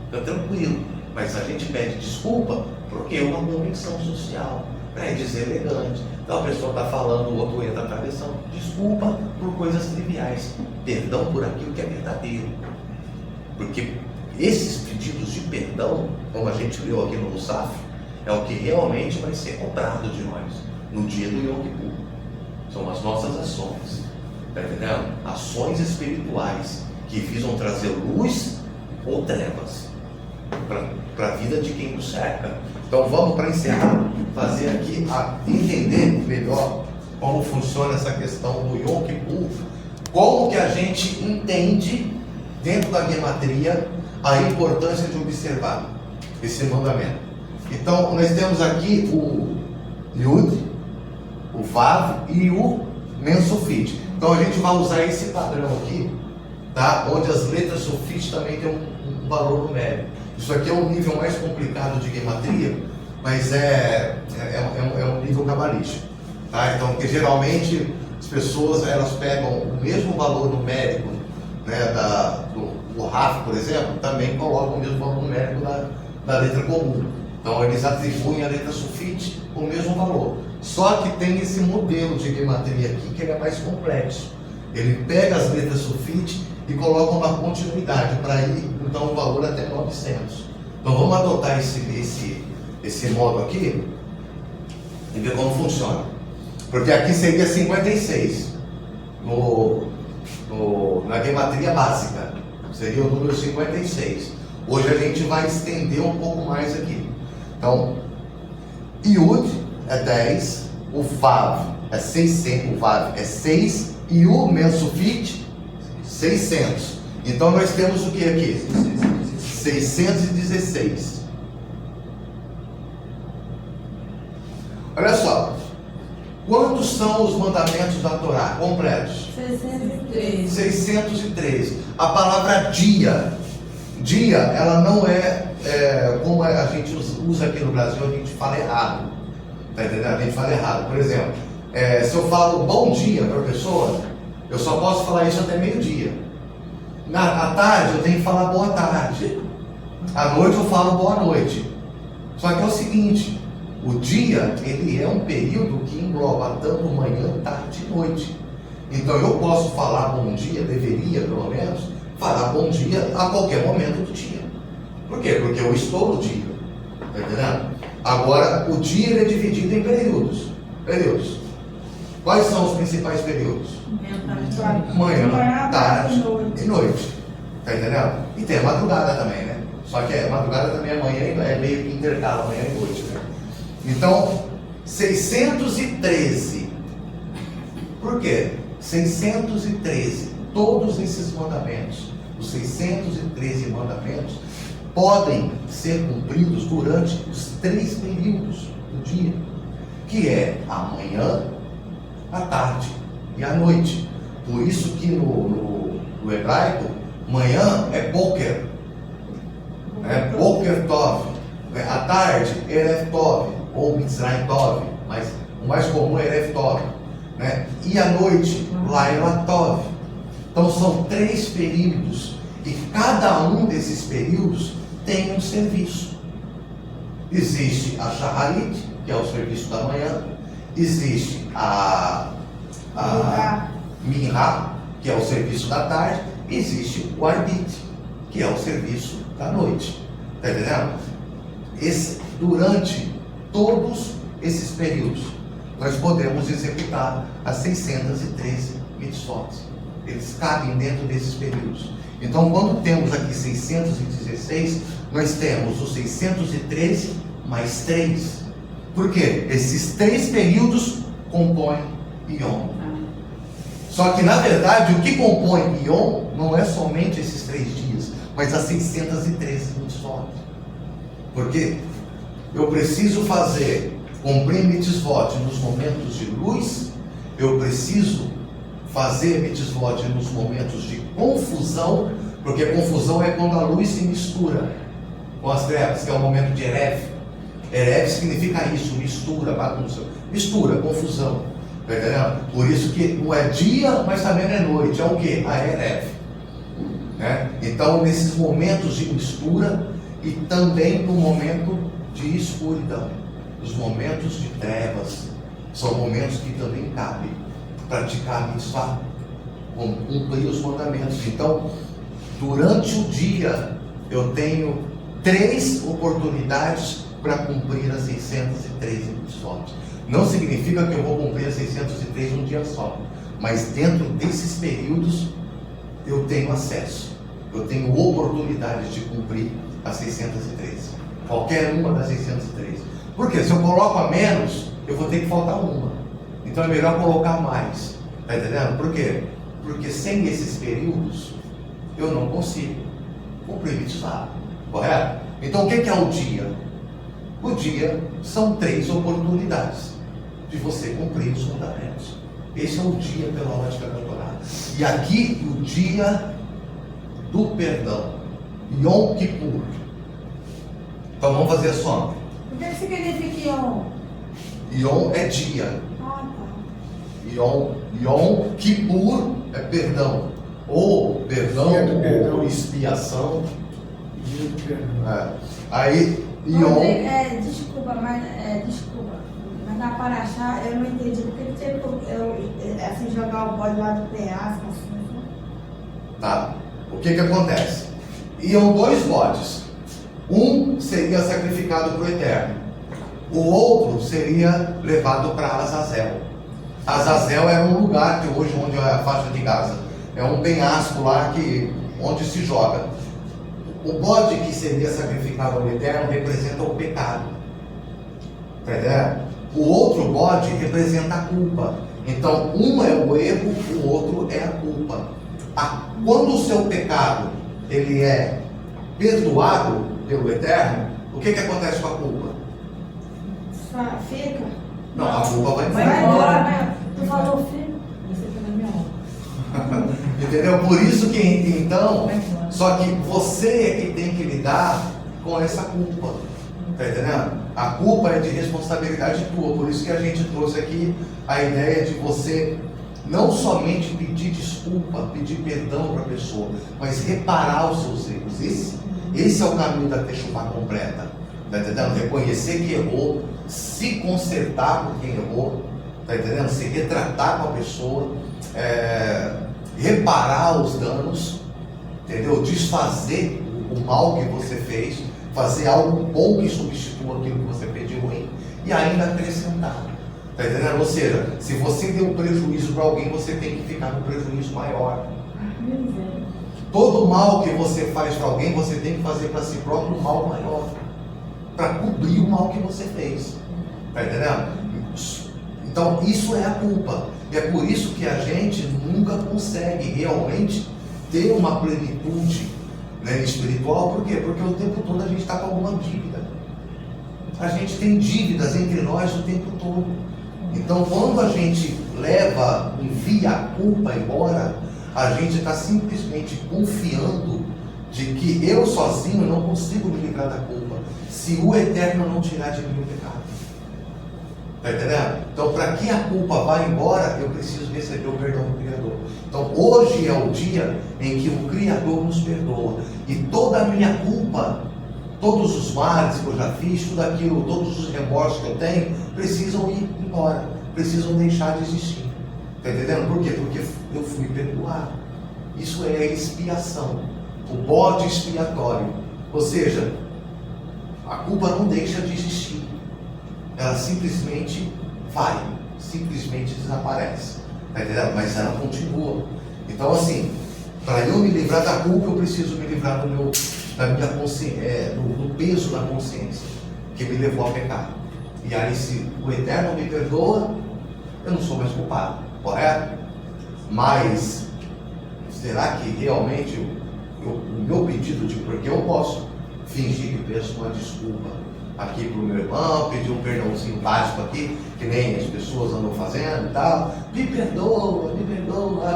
Fica tranquilo. Mas a gente pede desculpa porque é uma convenção social. É deselegante. Então a pessoa está falando, o outro entra atravessando. Desculpa por coisas triviais. Perdão por aquilo que é verdadeiro. Porque esses pedidos de perdão, como a gente leu aqui no Musaf, é o que realmente vai ser cobrado de nós no dia do Yom Kippur. São as nossas ações. Está entendendo? Ações espirituais que visam trazer luz ou trevas para a vida de quem nos cerca. Então vamos, para encerrar, fazer aqui, entender melhor como funciona essa questão do Yom Kippur, como que a gente entende dentro da gematria a importância de observar esse mandamento. Então nós temos aqui o Yud, o Vav e o Mensofit. Então a gente vai usar esse padrão aqui, tá? Onde as letras Sofit também tem um valor numérico. Isso aqui é um nível mais complicado de gematria, mas é um nível cabalístico, tá? Então, porque geralmente as pessoas elas pegam o mesmo valor numérico, né, do Raf, por exemplo, também colocam o mesmo valor numérico da letra comum. Então eles atribuem a letra Sofit o mesmo valor. Só que tem esse modelo de gematria aqui que ele é mais complexo. Ele pega as letras Sofit e coloca uma continuidade para ir, então, o valor até 900. Então vamos adotar esse modo aqui e ver como funciona. Porque aqui seria 56 na gematria básica, seria o número 56. Hoje a gente vai estender um pouco mais aqui. Então, Yud é 10, o Vav é 600, o Vav é 6 e o Mensofit 600. Então nós temos o que aqui? 616. Olha só. Quantos são os mandamentos da Torá completos? 613. 613. A palavra dia, ela não é como a gente usa aqui no Brasil, a gente fala errado. Tá entendendo? A gente fala errado. Por exemplo, se eu falo bom dia para a pessoa, eu só posso falar isso até meio-dia. À tarde eu tenho que falar boa tarde. À noite eu falo boa noite. Só que é o seguinte, O dia, ele é um período que engloba tanto manhã, tarde e noite. Então eu posso falar bom dia, deveria pelo menos, falar bom dia a qualquer momento do dia. Por quê? Porque eu estou no dia. Está entendendo? Agora, o dia ele é dividido em períodos. Períodos. Quais são os principais períodos? Manhã, tarde e noite. Está entendendo? E tem a madrugada também, né? Só que a madrugada também é manhã, é meio que intercala manhã e noite, né? Então, 613. Por quê? 613. Todos esses mandamentos, os 613 mandamentos, podem ser cumpridos durante os 3 períodos do dia, que é a manhã, a tarde e a noite. Por isso que no hebraico, manhã é boker, boker tov, a tarde erev tov, ou mitzrayim tov, mas o mais comum é erev tov, né? E a noite, laila tov. Então são 3 períodos, e cada um desses períodos tem um serviço. Existe a shaharit, que é o serviço da manhã, existe a minha, que é o serviço da tarde, existe o arbit, que é o serviço da noite. Está entendendo? Durante todos esses períodos, nós podemos executar as 613 mitzvot. Eles cabem dentro desses períodos. Então, quando temos aqui 616, nós temos os 613 mais 3. Por quê? Esses 3 períodos compõem Yom. Só que, na verdade, o que compõe Yom não é somente esses 3 dias, mas as 613 mitzvot. Porque eu preciso cumprir mitzvot nos momentos de luz, eu preciso fazer mitzvot nos momentos de confusão, porque confusão é quando a luz se mistura com as trevas, que é o momento de Erev. Erev significa isso, mistura, bagunça, mistura, confusão. Tá entendendo? Por isso que não é dia, mas também não é noite, é o que? A Erev. Né? Então, nesses momentos de mistura e também no momento de escuridão, os momentos de trevas, são momentos que também cabem praticar a mitzvah, cumprir os mandamentos. Então, durante o dia, eu tenho 3 oportunidades para cumprir as 613 mitzvot. Não significa que eu vou cumprir as 603 num dia só, mas dentro desses períodos, eu tenho acesso, eu tenho oportunidade de cumprir as 613. Qualquer uma das 603. Porque se eu coloco a menos, eu vou ter que faltar uma. Então é melhor colocar mais. Está entendendo? Por quê? Porque sem esses períodos, eu não consigo cumprir mitzvah. Correto? Então o que é o dia? O dia são 3 oportunidades de você cumprir os mandamentos. Esse é o dia pela ótica da Torá. E aqui o dia do perdão, Yom Kippur. Então vamos fazer a soma. O que significa Yom? Yom é dia. Ah, tá. Yom Kippur é perdão. Ou perdão, ou expiação. Aí, Yom. Desculpa, mas na Paraxá eu não entendi. Por que tinha que assim, jogar o bode lá do penhasco? Assim? Tá. O que acontece? Iam 2 bodes. Um seria sacrificado para o Eterno. O outro seria levado para Azazel. Azazel era um lugar que hoje, onde é a faixa de Gaza, é um penhasco lá onde se joga. O bode que seria sacrificado ao Eterno representa o pecado. Tá entendendo? O outro bode representa a culpa. Então, um é o erro, o outro é a culpa. Quando o seu pecado ele é perdoado pelo Eterno, o que acontece com a culpa? Fica? Não, a culpa vai Vai embora. embora. Tu falou fica? Você está na minha obra. Entendeu? Por isso que então, só que você é que tem que lidar com essa culpa. Tá entendendo? A culpa é de responsabilidade tua. Por isso que a gente trouxe aqui a ideia de você não somente pedir desculpa, pedir perdão para a pessoa, mas reparar os seus erros. Esse é o caminho da Teshuvá completa. Tá entendendo? Reconhecer que errou, se consertar com quem errou, tá entendendo? Se retratar com a pessoa, reparar os danos, entendeu? Desfazer o mal que você fez, fazer algo bom que substitua aquilo que você fez de ruim e ainda acrescentar. Tá entendendo? Ou seja, se você deu prejuízo para alguém, você tem que ficar no prejuízo maior. Todo mal que você faz para alguém, você tem que fazer para si próprio um mal maior, para cobrir o mal que você fez. Tá entendendo? Então, isso é a culpa. E é por isso que a gente nunca consegue realmente ter uma plenitude, né, espiritual. Por quê? Porque o tempo todo a gente está com alguma dívida. A gente tem dívidas entre nós o tempo todo. Então, quando a gente envia a culpa embora, a gente está simplesmente confiando de que eu sozinho não consigo me livrar da culpa, se o Eterno não tirar de mim o pecado. Está entendendo? Então, para que a culpa vá embora, eu preciso receber o perdão do Criador. Então, hoje é o dia em que o Criador nos perdoa. E toda a minha culpa, todos os males que eu já fiz, tudo aquilo, todos os remorsos que eu tenho, precisam ir embora, precisam deixar de existir. Está entendendo? Por quê? Porque eu fui perdoado. Isso é a expiação, o bode expiatório. Ou seja, a culpa não deixa de existir. Ela simplesmente vai, simplesmente desaparece. Está entendendo? Mas ela continua. Então, assim, para eu me livrar da culpa, eu preciso me livrar da minha consciência, do peso da consciência que me levou ao pecado. E aí, se o Eterno me perdoa, eu não sou mais culpado, correto? Mas será que realmente o meu pedido, porque eu posso fingir que peço uma desculpa aqui para o meu irmão, pedir um perdãozinho básico aqui, que nem as pessoas andam fazendo e tal, me perdoa,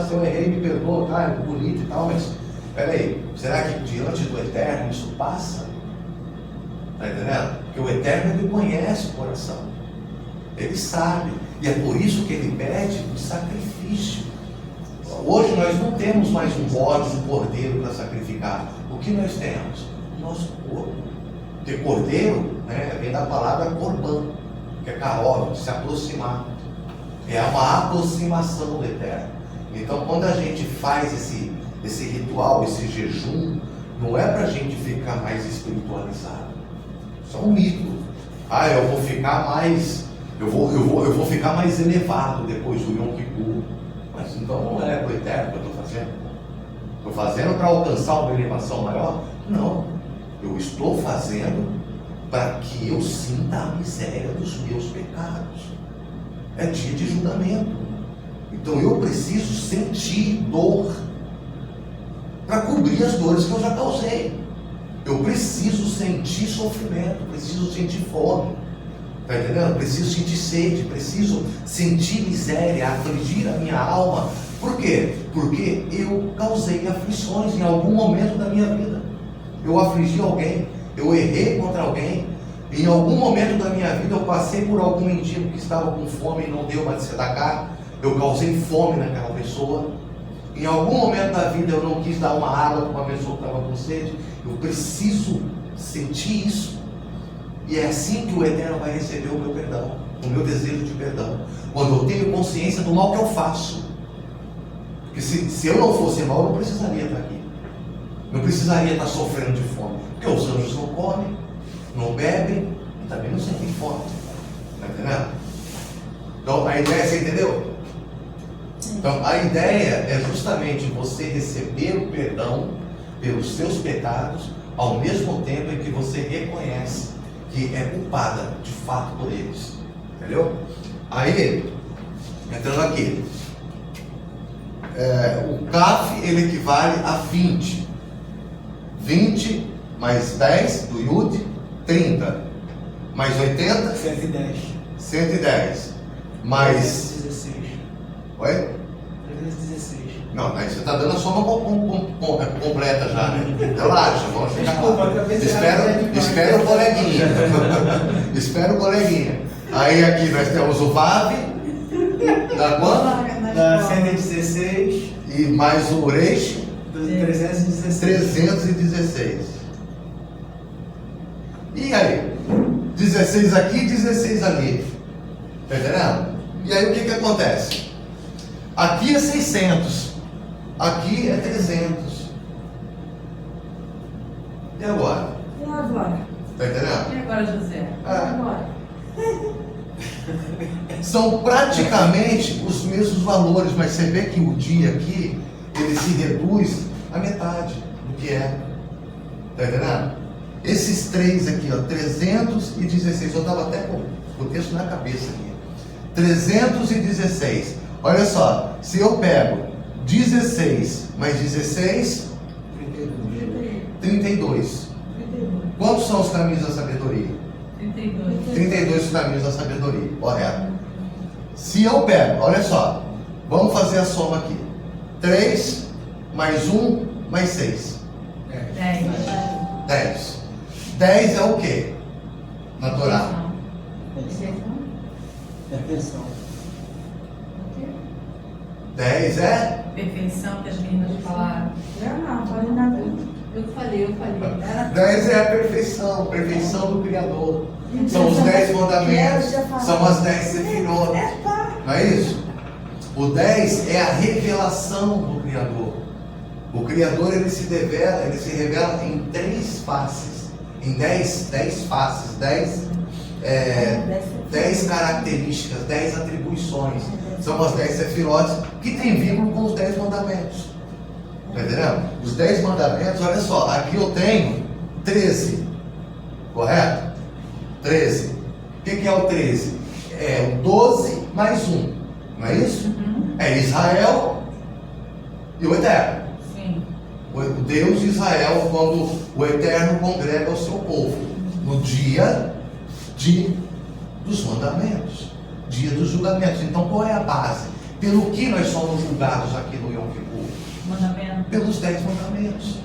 se eu errei, me perdoa, tá, é bonito e tal, mas peraí, será que diante do Eterno isso passa? Tá entendendo? Porque o Eterno, ele conhece o coração, ele sabe, e é por isso que ele pede um sacrifício. Hoje nós não temos mais um bode, um cordeiro para sacrificar. O que nós temos? O nosso corpo. Porque cordeiro, né, vem da palavra corban, que é caró, de se aproximar. É uma aproximação do Eterno. Então, quando a gente faz esse ritual, esse jejum, não é para a gente ficar mais espiritualizado. Isso é um mito. Eu vou ficar mais, eu vou ficar mais elevado depois do Yom Kippur. Mas então não é para o Eterno que eu estou fazendo. Estou fazendo para alcançar uma elevação maior? Não. Eu estou fazendo para que eu sinta a miséria dos meus pecados. É dia de julgamento. Então eu preciso sentir dor para cobrir as dores que eu já causei. Eu preciso sentir sofrimento, preciso sentir fome. Está entendendo? Preciso sentir sede, preciso sentir miséria, afligir a minha alma. Por quê? Porque eu causei aflições em algum momento da minha vida. Eu afligi alguém, eu errei contra alguém. Em algum momento da minha vida eu passei por algum mendigo que estava com fome e não deu mais de sedacar. Eu causei fome naquela pessoa. Em algum momento da vida eu não quis dar uma água para uma pessoa que estava com sede. Eu preciso sentir isso. E é assim que o Eterno vai receber o meu perdão, o meu desejo de perdão. Quando eu tenho consciência do mal que eu faço. Porque se eu não fosse mal, eu não precisaria estar aqui. Não precisaria estar sofrendo de fome. Porque os anjos não comem, não bebem e também não sentem fome. Está entendendo? Então a ideia, você entendeu? Então a ideia é justamente você receber o perdão pelos seus pecados, ao mesmo tempo em que você reconhece que é culpada de fato por eles. Entendeu? Aí, entrando aqui, o CAF ele equivale a 20. 20 mais 10 do Yud, 30. Mais 80? 110. 110. Mais 316. Oi? 316. Não, aí você está dando a soma completa já, né? Relaxa, vamos chegar Desculpa, lá. acabei de Espera o coleguinha. Espera o coleguinha. Aí aqui nós temos o VAV, da quanto? Da 116. E mais o Reish, Do 316. 316. E aí? 17 16 aqui e 16 ali. Tá entendendo? E aí o que acontece? Aqui é 600, aqui é 300. E agora? E agora? Tá entendendo? E agora, José? E agora? São praticamente os mesmos valores, mas você vê que o dia aqui, ele se reduz a metade do que é. Tá entendendo? Esses três aqui, ó, 316, eu estava até com o texto na cabeça aqui. 316. Olha só, se eu pego 16 mais 16, 32. Quantos são os caminhos da sabedoria? 32. 32 caminhos da sabedoria, correto. Se eu pego, olha só, vamos fazer a soma aqui. 3 mais 1 mais 6. 10. 10. 10 é o quê? Na Torá. Perfeição. 10 é? Perfeição que as meninas falaram. Eu não, falei nada. Eu falei. Era 10 é a perfeição, perfeição do Criador. São os 10 mandamentos, são as 10 sefirot. Não é isso? O 10 é a revelação do Criador. O Criador ele se revela em 3 faces, em 10 faces, 10 características, 10 atribuições. São as 10 sefirot que tem vínculo com os 10 mandamentos. Está entendendo? Os 10 mandamentos, olha só, aqui eu tenho 13, correto? 13. O que é o 13? É o 12 mais 1, não é isso? Uhum. É Israel e o Eterno. Sim. O Deus de Israel, quando o Eterno congrega o seu povo, no dia dos mandamentos, dia dos julgamentos. Então qual é a base? Pelo que nós somos julgados aqui no Yom Kippur? Mandamento. Pelos 10 mandamentos.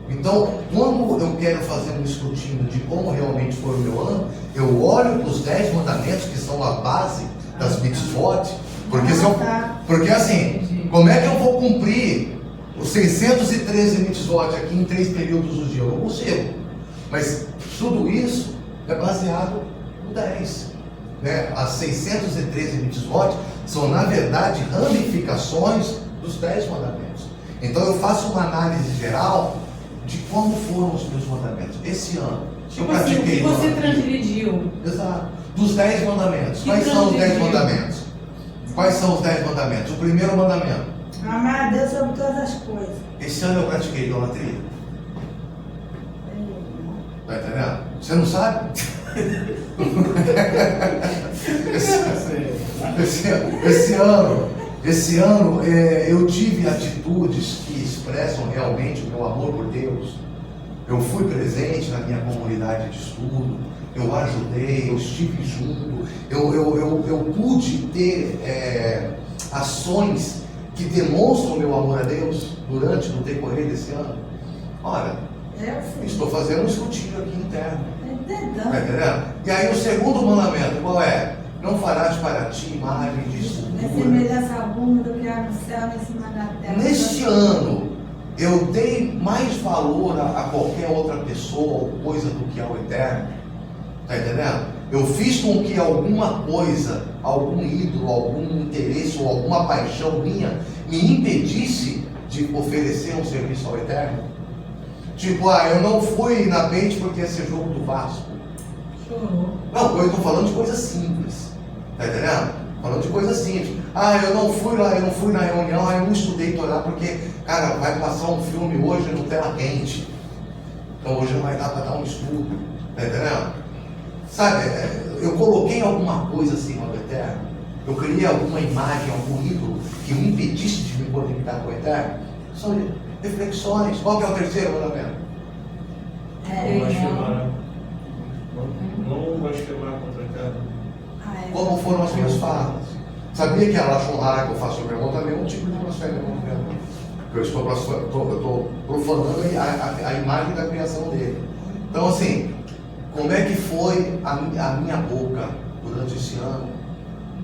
Então, quando eu quero fazer um escrutínio de como realmente foi o meu ano, eu olho para os 10 mandamentos que são a base das mitzvot, porque assim, como é que eu vou cumprir os 613 mitzvot aqui em 3 períodos do dia? Eu não consigo. Mas tudo isso é baseado no 10. Né? As 613 mitzvot são, na verdade, ramificações dos 10 mandamentos. Então eu faço uma análise geral de como foram os meus mandamentos. Esse ano, Tipo assim, o que você transgrediu? Exato. Dos 10 mandamentos. Que Quais são os 10 transgrediu? mandamentos? Quais são os 10 mandamentos? O primeiro mandamento. Amar a Deus sobre todas as coisas. Esse ano eu pratiquei idolatria. Tá entendendo? Você não sabe? Esse ano eu tive atitudes que expressam realmente o meu amor por Deus. Eu fui presente na minha comunidade de estudo, eu ajudei, eu estive junto, eu pude ter ações que demonstram o meu amor a Deus durante o decorrer desse ano. Ora, estou fazendo um escrutínio aqui interno. Tá entendendo? E aí o segundo mandamento, qual é? Não farás para ti imagem de É escultura. semelhança alguma do que há no céu em cima da terra. Neste ano, eu dei mais valor a qualquer outra pessoa ou coisa do que ao Eterno. Tá entendendo? Eu fiz com que alguma coisa, algum ídolo, algum interesse ou alguma paixão minha me impedisse de oferecer um serviço ao Eterno. Tipo, eu não fui na Beit porque ia ser jogo do Vasco. Chorou. Não, eu estou falando de coisas simples. Tá entendendo? Falando de coisas simples. Eu não fui lá, eu não fui na reunião, eu não estudei Torá porque, cara, vai passar um filme hoje no tela quente. Então hoje não vai dar para dar um estudo. Tá entendendo? Sabe, eu coloquei alguma coisa acima do Eterno. Eu criei alguma imagem, algum ídolo que me impedisse de me conectar com o Eterno. São reflexões. Qual que é o terceiro mandamento? Não blasfemar. Não blasfemar contra a terra. Como foram as minhas falas? Sabia que a Lachonara que eu faço sobre o irmão também é um tipo de blasfêmia contra o irmão. Eu estou profanando a imagem da criação dele. Então, assim, como é que foi a minha boca durante esse ano?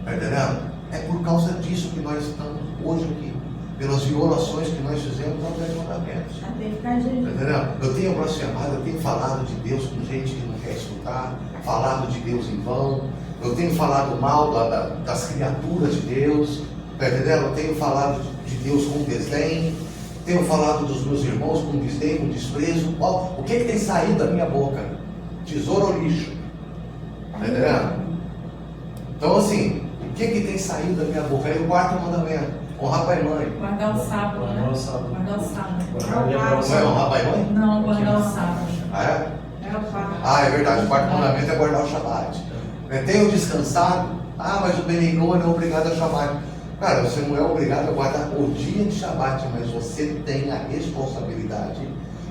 Tá entendendo? É por causa disso que nós estamos hoje aqui. pelas violações que nós fizemos aos 10 mandamentos. Até ficar de Entendeu? Eu tenho blasfemado, eu tenho falado de Deus com gente que não quer escutar, falado de Deus em vão, eu tenho falado mal das criaturas de Deus, tá entendendo? Eu tenho falado de Deus com desdém, tenho falado dos meus irmãos com desdém, com desprezo. O que tem saído da minha boca? Tesouro ou lixo? Tá entendendo? Então assim, o que tem saído da minha boca? Aí o 4º mandamento: honrar pai e mãe. Guardar o sábado, né? Guardar o sábado. Guardar o sábado. Não é honrar pai e mãe? Não, guardar o sábado. Ah, é? É o fato. Ah, é verdade, o 4º mandamento é guardar o Shabat. Tenho descansado. Ah, mas o Benigno não é obrigado a Shabat. Cara, você não é obrigado a guardar o dia de Shabat, mas você tem a responsabilidade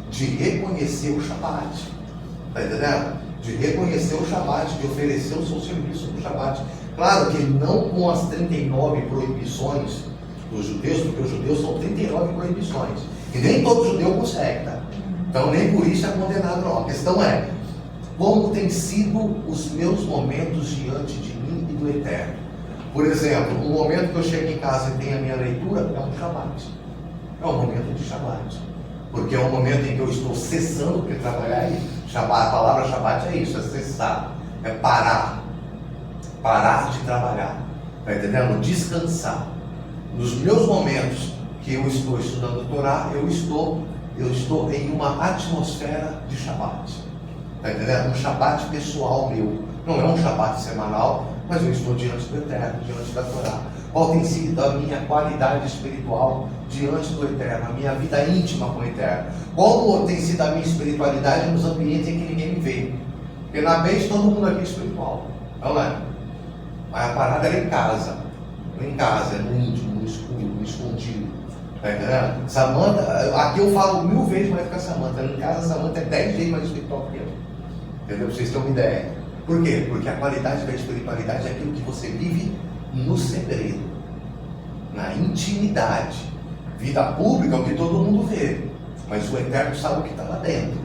de reconhecer o Shabat. Tá entendendo? De reconhecer o Shabat, de oferecer o seu serviço no Shabat. Claro que não com as 39 proibições dos judeus, porque os judeus são 39 proibições. E nem todo judeu consegue, tá? Então nem por isso é condenado não. A questão é, como tem sido os meus momentos diante de mim e do Eterno? Por exemplo, um momento que eu chego em casa e tenho a minha leitura é um Shabat. É um momento de Shabat. Porque é um momento em que eu estou cessando, porque trabalhar é isso. Shabat, a palavra Shabat é isso, é cessar, é parar. Parar de trabalhar. Está entendendo? Descansar. Nos meus momentos que eu estou estudando Torá, eu estou em uma atmosfera de Shabat. Está entendendo? Um Shabat pessoal meu. Não é um Shabat semanal, mas eu estou diante do Eterno, diante da Torá. Qual tem sido a minha qualidade espiritual diante do Eterno, a minha vida íntima com o Eterno? Qual tem sido a minha espiritualidade nos ambientes em que ninguém me vê? Porque na vez todo mundo aqui é espiritual, não é? Mas a parada é em casa. Em casa, é no íntimo, no escuro, no escondido. Tá entendendo? Samanta, aqui eu falo 1000 vezes mais do que a Samanta. Em casa, a Samanta é 10 vezes mais espiritual que eu. Entendeu? Pra vocês terem uma ideia. Por quê? Porque a qualidade da espiritualidade é aquilo que você vive no segredo, na intimidade. Vida pública é o que todo mundo vê, mas o Eterno sabe o que está lá dentro.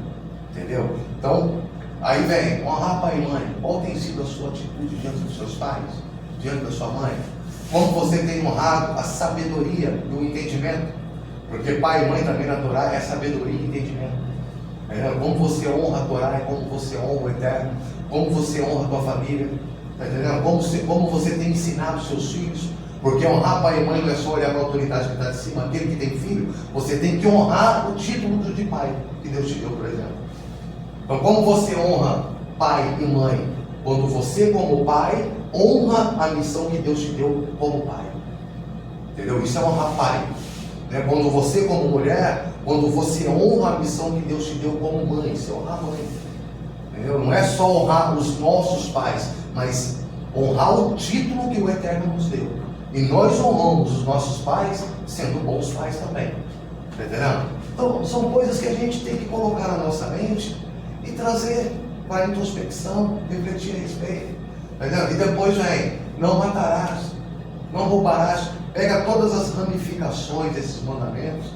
Entendeu? Então, aí vem, honrar pai e mãe. Qual tem sido a sua atitude diante dos seus pais? Diante da sua mãe? Como você tem honrado a sabedoria e o entendimento? Porque pai e mãe também na Torá é sabedoria e entendimento. Como você honra a Torá, é como você honra o Eterno. Como você honra a tua família. Tá entendendo? Como você tem ensinado os seus filhos. Porque honrar pai e mãe não é só olhar para a autoridade que está de cima. Aquele que tem filho, você tem que honrar o título de pai que Deus te deu, por exemplo. Então, como você honra pai e mãe? Quando você, como pai, honra a missão que Deus te deu como pai. Entendeu? Isso é honrar pai. Quando você, como mulher, quando você honra a missão que Deus te deu como mãe, isso é honrar a mãe. Entendeu? Não é só honrar os nossos pais, mas honrar o título que o Eterno nos deu. E nós honramos os nossos pais sendo bons pais também. Está entendendo? Então, são coisas que a gente tem que colocar na nossa mente e trazer para a introspecção, refletir a respeito. Tá entendendo? E depois vem, não matarás, não roubarás. Pega todas as ramificações desses mandamentos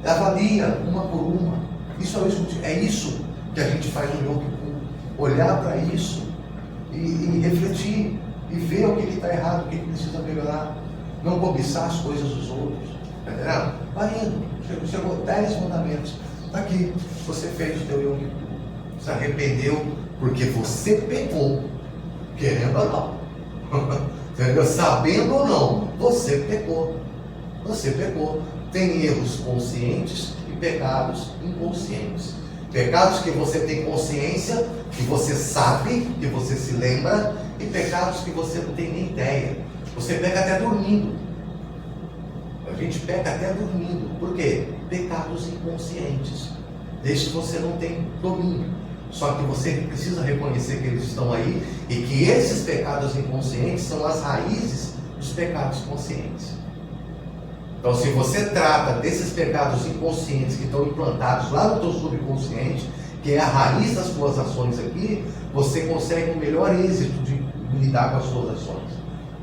e avalia uma por uma. Isso é isso que a gente faz no Yom Kippur. Olhar para isso e refletir e ver o que está errado, o que precisa melhorar. Não cobiçar as coisas dos outros. Tá entendendo? Vai indo. Chegou 10 mandamentos. Está aqui. Você fez o teu Yom Kippur. Se arrependeu porque você pecou. Querendo ou não. Entendeu? Sabendo ou não, você pecou. Você pecou. Tem erros conscientes e pecados inconscientes. Pecados que você tem consciência, que você sabe, que você se lembra, e pecados que você não tem nem ideia. Você peca até dormindo. A gente peca até dormindo. Por quê? Pecados inconscientes. Desde que você não tem domínio. Só que você precisa reconhecer que eles estão aí e que esses pecados inconscientes são as raízes dos pecados conscientes. Então, se você trata desses pecados inconscientes que estão implantados lá no teu subconsciente, que é a raiz das tuas ações aqui, você consegue um melhor êxito de lidar com as suas ações.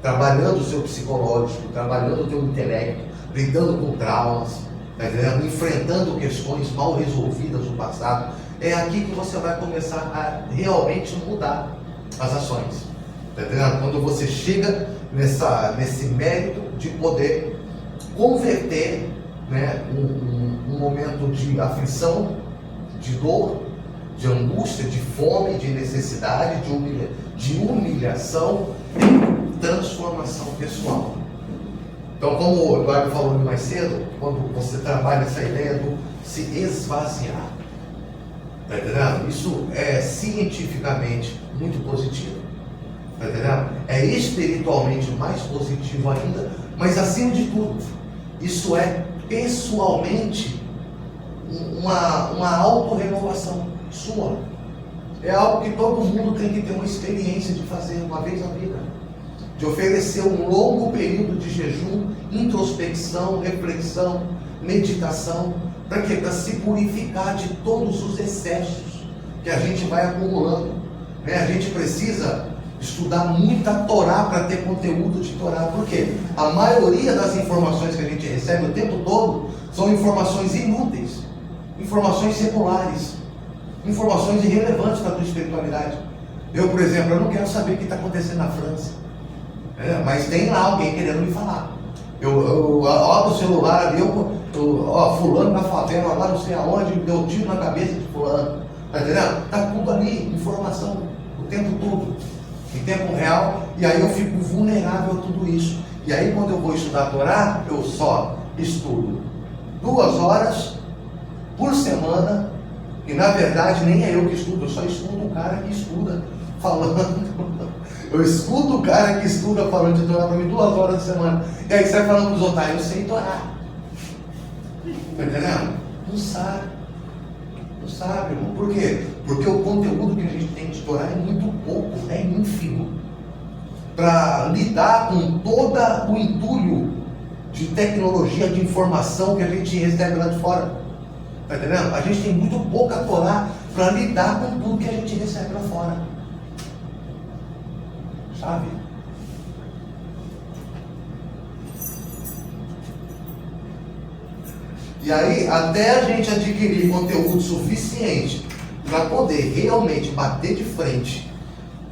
Trabalhando o seu psicológico, trabalhando o teu intelecto, lidando com traumas, tá entendendo? Enfrentando questões mal resolvidas do passado. É aqui que você vai começar a realmente mudar as ações. Tá entendendo? Quando você chega nesse mérito de poder converter né, um momento de aflição, de dor, de angústia, de fome, de necessidade, de humilhação, em transformação pessoal. Então, como o Eduardo falou mais cedo, quando você trabalha essa ideia do se esvaziar, tá entendendo? Isso é cientificamente muito positivo, tá entendendo? É espiritualmente mais positivo ainda, mas acima de tudo, isso é pessoalmente uma autorrenovação sua. É algo que todo mundo tem que ter uma experiência de fazer uma vez na vida, de oferecer um longo período de jejum, introspecção, reflexão, meditação, para quê? Para se purificar de todos os excessos que a gente vai acumulando, né? A gente precisa estudar muita Torá para ter conteúdo de Torá, porque a maioria das informações que a gente recebe o tempo todo são informações inúteis, informações seculares, informações irrelevantes para a tua espiritualidade. Eu, por exemplo, eu não quero saber o que está acontecendo na França, mas tem lá alguém querendo me falar. Eu abro o celular ali, fulano na favela, lá não sei aonde, deu tiro na cabeça de fulano, tá entendendo? Está tudo ali, informação, o tempo todo, em tempo real, e aí eu fico vulnerável a tudo isso. E aí quando eu vou estudar a Torá, eu só estudo 2 horas por semana, e na verdade nem é eu que estudo, eu só estudo o cara que estuda falando. Eu escuto o cara que estuda falando de Torá para mim 2 horas de semana. E aí sai falando para os outros, eu sei Torá. Tá entendendo? Não sabe. Não sabe, irmão. Por quê? Porque o conteúdo que a gente tem de Torá é muito pouco, é ínfimo, para lidar com todo o entulho de tecnologia, de informação que a gente recebe lá de fora. Tá entendendo? A gente tem muito pouca Torá para lidar com tudo que a gente recebe lá fora. Sabe? E aí, até a gente adquirir conteúdo suficiente para poder realmente bater de frente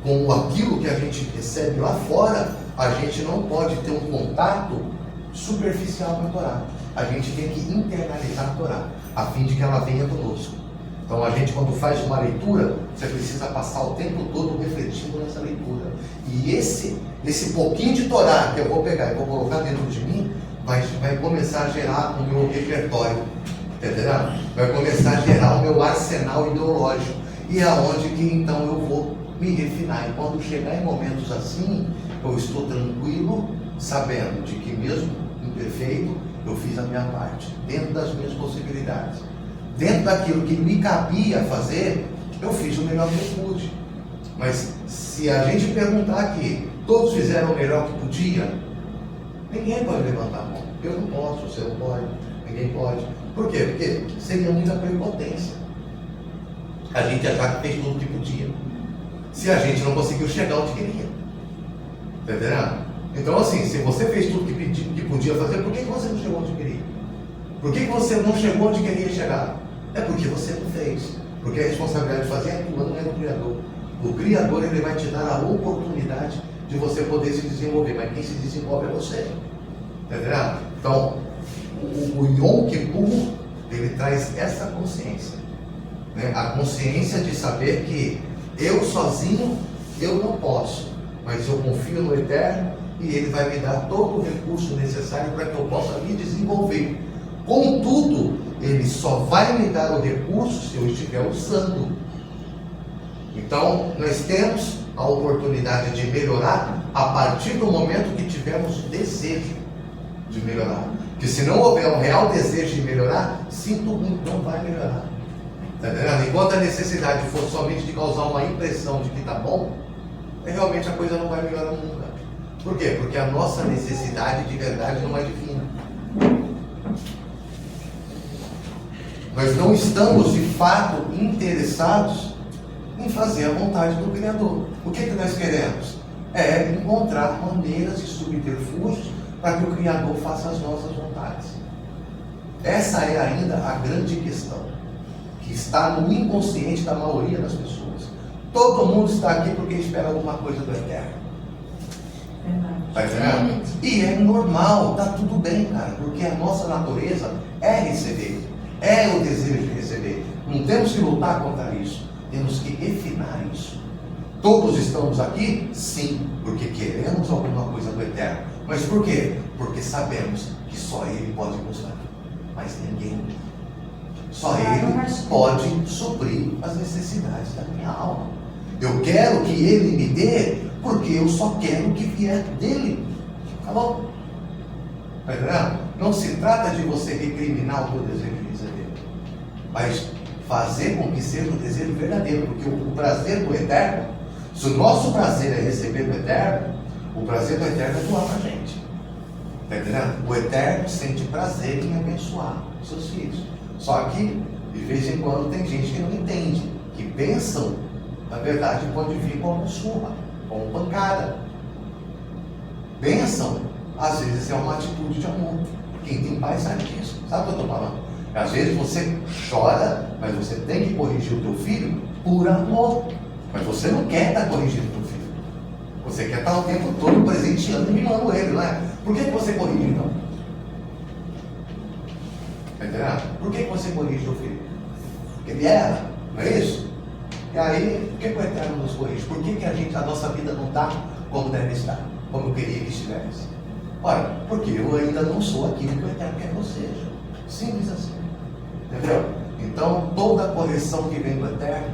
com aquilo que a gente recebe lá fora, a gente não pode ter um contato superficial com a Torá. A gente tem que internalizar a Torá, a fim de que ela venha conosco. Então a gente, quando faz uma leitura, você precisa passar o tempo todo refletindo nessa leitura. E esse pouquinho de Torá que eu vou pegar e vou colocar dentro de mim, vai começar a gerar o meu repertório, entendeu? Vai começar a gerar o meu arsenal ideológico. E é aonde que então eu vou me refinar. E quando chegar em momentos assim, eu estou tranquilo, sabendo de que mesmo imperfeito, eu fiz a minha parte, dentro das minhas possibilidades. Dentro daquilo que me cabia fazer, eu fiz o melhor que eu pude. Mas se a gente perguntar aqui, todos fizeram o melhor que podia, ninguém pode levantar a mão. Eu não posso, você não pode, ninguém pode. Por quê? Porque seria muita prepotência a gente achar que fez tudo o que podia, se a gente não conseguiu chegar onde queria. Tá entendendo? Então assim, se você fez tudo que podia fazer, por que você não chegou onde queria? Por que você não chegou onde queria chegar? É porque você não fez. Porque a responsabilidade de fazer é tua, não é do Criador. O Criador, ele vai te dar a oportunidade de você poder se desenvolver, mas quem se desenvolve é você. Tá entendendo? Então, o Yom Kippur, ele traz essa consciência, né? A consciência de saber que eu sozinho, eu não posso, mas eu confio no Eterno e Ele vai me dar todo o recurso necessário para que eu possa me desenvolver. Contudo, Ele só vai me dar o recurso se eu estiver usando. Então, nós temos a oportunidade de melhorar a partir do momento que tivermos o desejo de melhorar. Porque se não houver um real desejo de melhorar, sinto muito, não vai melhorar. Tá entendendo? Enquanto a necessidade for somente de causar uma impressão de que está bom, realmente a coisa não vai melhorar nunca. Por quê? Porque a nossa necessidade de verdade não é divina. Nós não estamos de fato interessados em fazer a vontade do Criador. O que nós queremos? É encontrar maneiras e subterfúgios para que o Criador faça as nossas vontades. Essa é ainda a grande questão, que está no inconsciente da maioria das pessoas. Todo mundo está aqui porque espera alguma coisa do Eterno. Verdade. Tá entendendo? E é normal, tá tudo bem, cara, porque a nossa natureza é receber, é o desejo de receber. Não temos que lutar contra isso, temos que refinar isso. Todos estamos aqui, sim, porque queremos alguma coisa do Eterno. Mas por quê? Porque sabemos que só Ele pode nos dar, mas ninguém. Só Ele pode suprir as necessidades da minha alma. Eu quero que Ele me dê, porque eu só quero o que vier dele. Tá bom? Tá entendendo? Não se trata de você recriminar o teu desejo de receber, mas fazer com que seja um desejo verdadeiro, porque o prazer do Eterno, se o nosso prazer é receber do Eterno, o prazer do Eterno é doar pra gente. Tá entendendo? O Eterno sente prazer em abençoar os seus filhos. Só que, de vez em quando, tem gente que não entende, que pensam, na verdade, pode vir como surra, como pancada. Bênção, às vezes é uma atitude de amor. Quem tem pai sabe disso. Sabe o que eu estou falando? Às vezes você chora, mas você tem que corrigir o teu filho por amor. Mas você não quer estar corrigindo o teu filho. Você quer estar o tempo todo presenteando e mimando ele, não é? Por que você corrige então? Está entendendo? Por que você corrige o teu filho? Porque ele erra, não é isso? E aí, por que o Eterno nos corrige? Por que a nossa vida não está como deve estar? Como eu queria que estivesse? Ora, porque eu ainda não sou aquilo que o Eterno quer que eu seja. Simples assim. Entendeu? Então, toda correção que vem do Eterno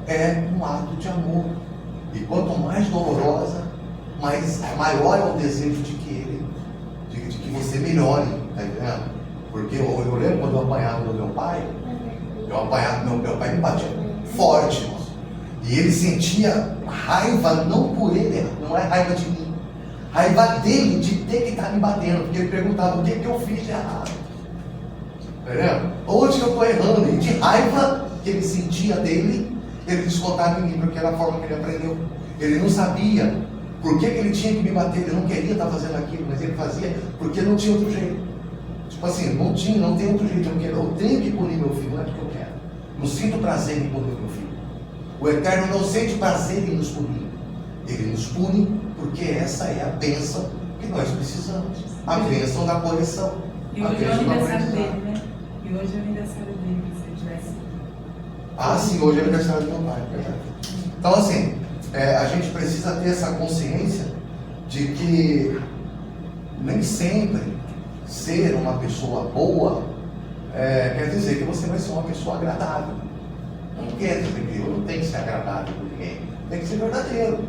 é um ato de amor. E quanto mais dolorosa, maior é o desejo de que ele, de que você melhore. Tá entendendo? Porque eu lembro quando eu apanhava do meu pai, meu pai me batia forte, irmão. E ele sentia raiva, não por ele, não é raiva de mim, raiva dele de ter que estar me batendo, porque ele perguntava o que eu fiz de errado. Entendeu? Onde que eu estou errando? E de raiva que ele sentia dele, ele descontava em mim, porque era a forma que ele aprendeu. Ele não sabia por que ele tinha que me bater, ele não queria estar fazendo aquilo, mas ele fazia porque não tinha outro jeito. Tipo assim, não tem outro jeito, eu tenho que punir meu filho, não é porque eu quero. Não sinto prazer em punir meu filho. O Eterno não sente prazer em nos punir. Ele nos pune porque essa é a bênção que nós precisamos. A bênção da correção. E hoje é o aniversário dele, né? E hoje é o aniversário dele, se ele tivesse. Ah, sim, hoje é o aniversário do meu pai, é verdade. Então, assim, a gente precisa ter essa consciência de que nem sempre ser uma pessoa boa quer dizer que você vai ser uma pessoa agradável. Não quer dizer que eu não tenho que ser agradável com ninguém. Tem que ser verdadeiro.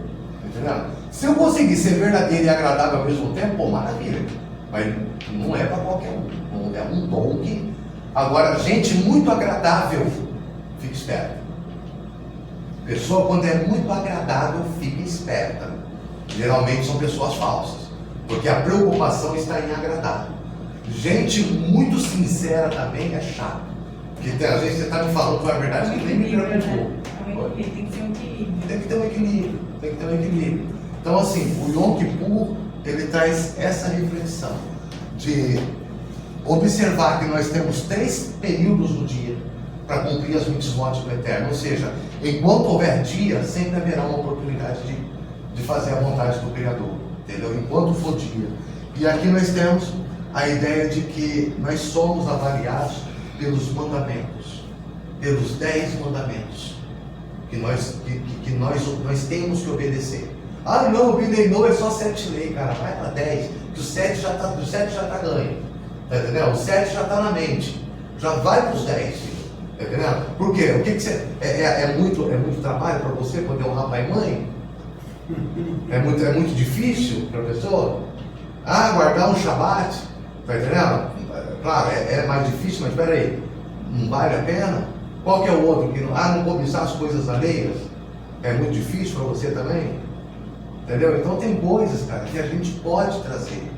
Entendeu? Se eu conseguir ser verdadeiro e agradável ao mesmo tempo, pô, maravilha. Mas não é para qualquer um. É um dom que. Agora, gente muito agradável, fica esperta. Pessoa, quando é muito agradável, fica esperta. Geralmente são pessoas falsas. Porque a preocupação está em agradar. Gente muito sincera também é chato. Porque às vezes você está me falando uma verdade que nem me preocupou. Tem que ter um equilíbrio. Tem que ter um equilíbrio. Tem que ter um equilíbrio. Então, assim, o Yom Kippur, ele traz essa reflexão de observar que nós temos 3 períodos no dia para cumprir as mitzvot do Eterno. Ou seja, enquanto houver dia, sempre haverá uma oportunidade de fazer a vontade do Criador. Entendeu? Enquanto for dia. E aqui nós temos a ideia de que nós somos avaliados pelos mandamentos, pelos 10 mandamentos que nós temos que obedecer. Ah, não, o Bideinou é só 7 leis, cara, vai para 10, que o 7 já está ganho, tá entendendo? O 7 já está na mente, já vai para os 10, tá entendendo? Por quê? O que você, é muito trabalho para você poder honrar pai e mãe? É muito difícil, professor? Ah, guardar um Shabat, tá entendendo? Claro, é mais difícil, mas espera aí, não vale a pena? Qual que é o outro que não cobiçar as coisas alheias? É muito difícil para você também? Entendeu? Então tem coisas, cara, que a gente pode trazer.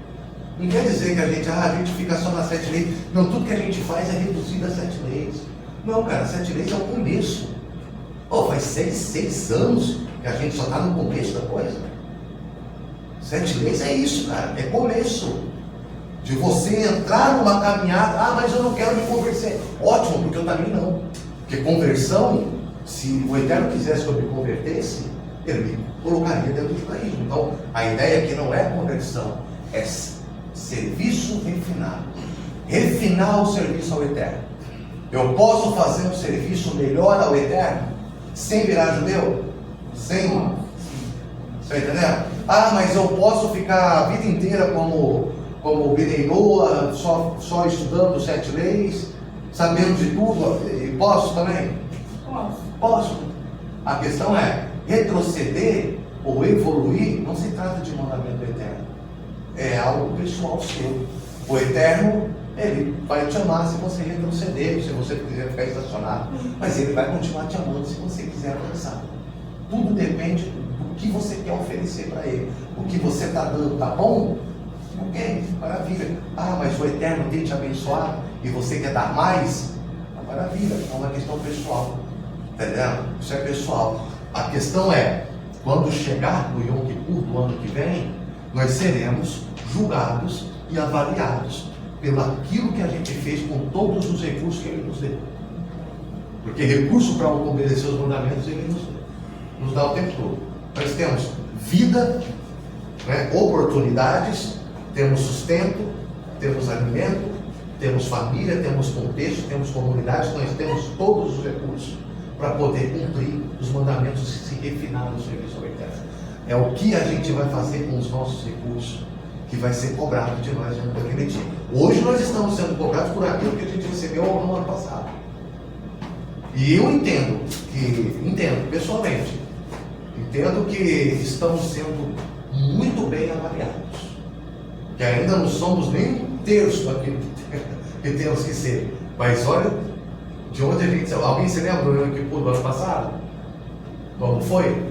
Não quer dizer que a gente fica só nas 7 leis. Não, tudo que a gente faz é reduzido a 7 leis. Não, cara, 7 leis é o começo. Faz 6 anos que a gente só está no começo da coisa. 7 leis é isso, cara, é começo. De você entrar numa caminhada, mas eu não quero me converter. Ótimo, porque eu também não. Porque conversão, se o Eterno quisesse que eu me convertesse, ele me colocaria dentro do judaísmo. Então, a ideia aqui não é conversão, é serviço refinado. Refinar o serviço ao Eterno. Eu posso fazer um serviço melhor ao Eterno sem virar judeu? Sem? Está entendendo? Ah, mas eu posso ficar a vida inteira como Bnei Noah, só estudando 7 leis, sabendo de tudo, e posso também? Posso. Posso. A questão é, retroceder ou evoluir não se trata de mandamento eterno. É algo pessoal seu. O Eterno, ele vai te amar se você retroceder, se você quiser ficar estacionado, mas ele vai continuar te amando se você quiser avançar. Tudo depende do que você quer oferecer para ele. O que você está dando está bom? Ok, maravilha. Ah, mas o Eterno tem te abençoado e você quer dar mais? Maravilha, é uma questão pessoal. Entendeu? Isso é pessoal. A questão é, quando chegar no Yom Kippur do ano que vem, nós seremos julgados e avaliados pelo aquilo que a gente fez com todos os recursos que Ele nos deu. Porque recurso para obedecer os mandamentos Ele nos dá o tempo todo. Nós temos vida, né, oportunidades, temos sustento, temos alimento, temos família, temos contexto, temos comunidade, nós temos todos os recursos para poder cumprir os mandamentos e se refinar no serviço ao Eterno. É o que a gente vai fazer com os nossos recursos que vai ser cobrado de nós naquele dia. Hoje nós estamos sendo cobrados por aquilo que a gente recebeu no ano passado. E eu entendo pessoalmente, entendo que estamos sendo muito bem avaliados. Que ainda não somos nem um terço daquilo que temos que ser. Mas olha, de onde a gente... Alguém se lembra do Yom Kippur do ano passado? Como foi?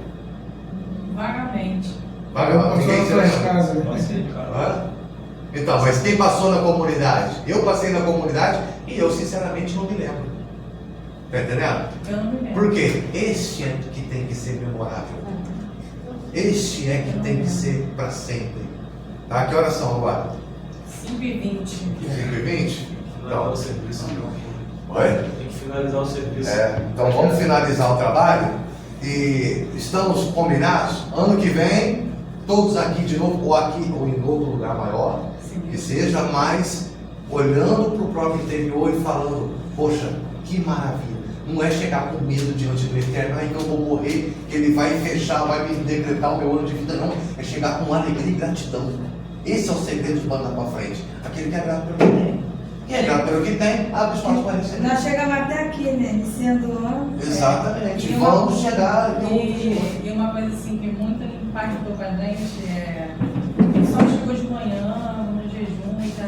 Vagamente. Ninguém se lembra? Passei, cara. Então, mas quem passou na comunidade? Eu passei na comunidade e eu sinceramente não me lembro. Está entendendo? Eu não me lembro. Por quê? Este é que tem que ser memorável. Este é que tem que ser para sempre. Tá? Que horas são agora? 5h20. 5h20? Finalizar o serviço. Oi? Tem que finalizar o serviço. Então vamos finalizar o trabalho e estamos combinados. Ano que vem, todos aqui de novo, ou aqui ou em outro lugar maior, que seja, mais olhando para o próprio interior e falando, poxa, que maravilha. Não é chegar com medo diante do Eterno, aí que eu vou morrer, que Ele vai fechar, vai me decretar o meu ano de vida, não. É chegar com alegria e gratidão. Esse é o segredo de andar para frente. Aquele que é grato pelo que tem. Quem é grato pelo que tem, abre espaço para receber. Nós chegamos até aqui, né? Sendo. Exatamente. E Vamos chegar. E uma coisa assim que muito impactou para a gente é só chegou de manhã, no jejum, e até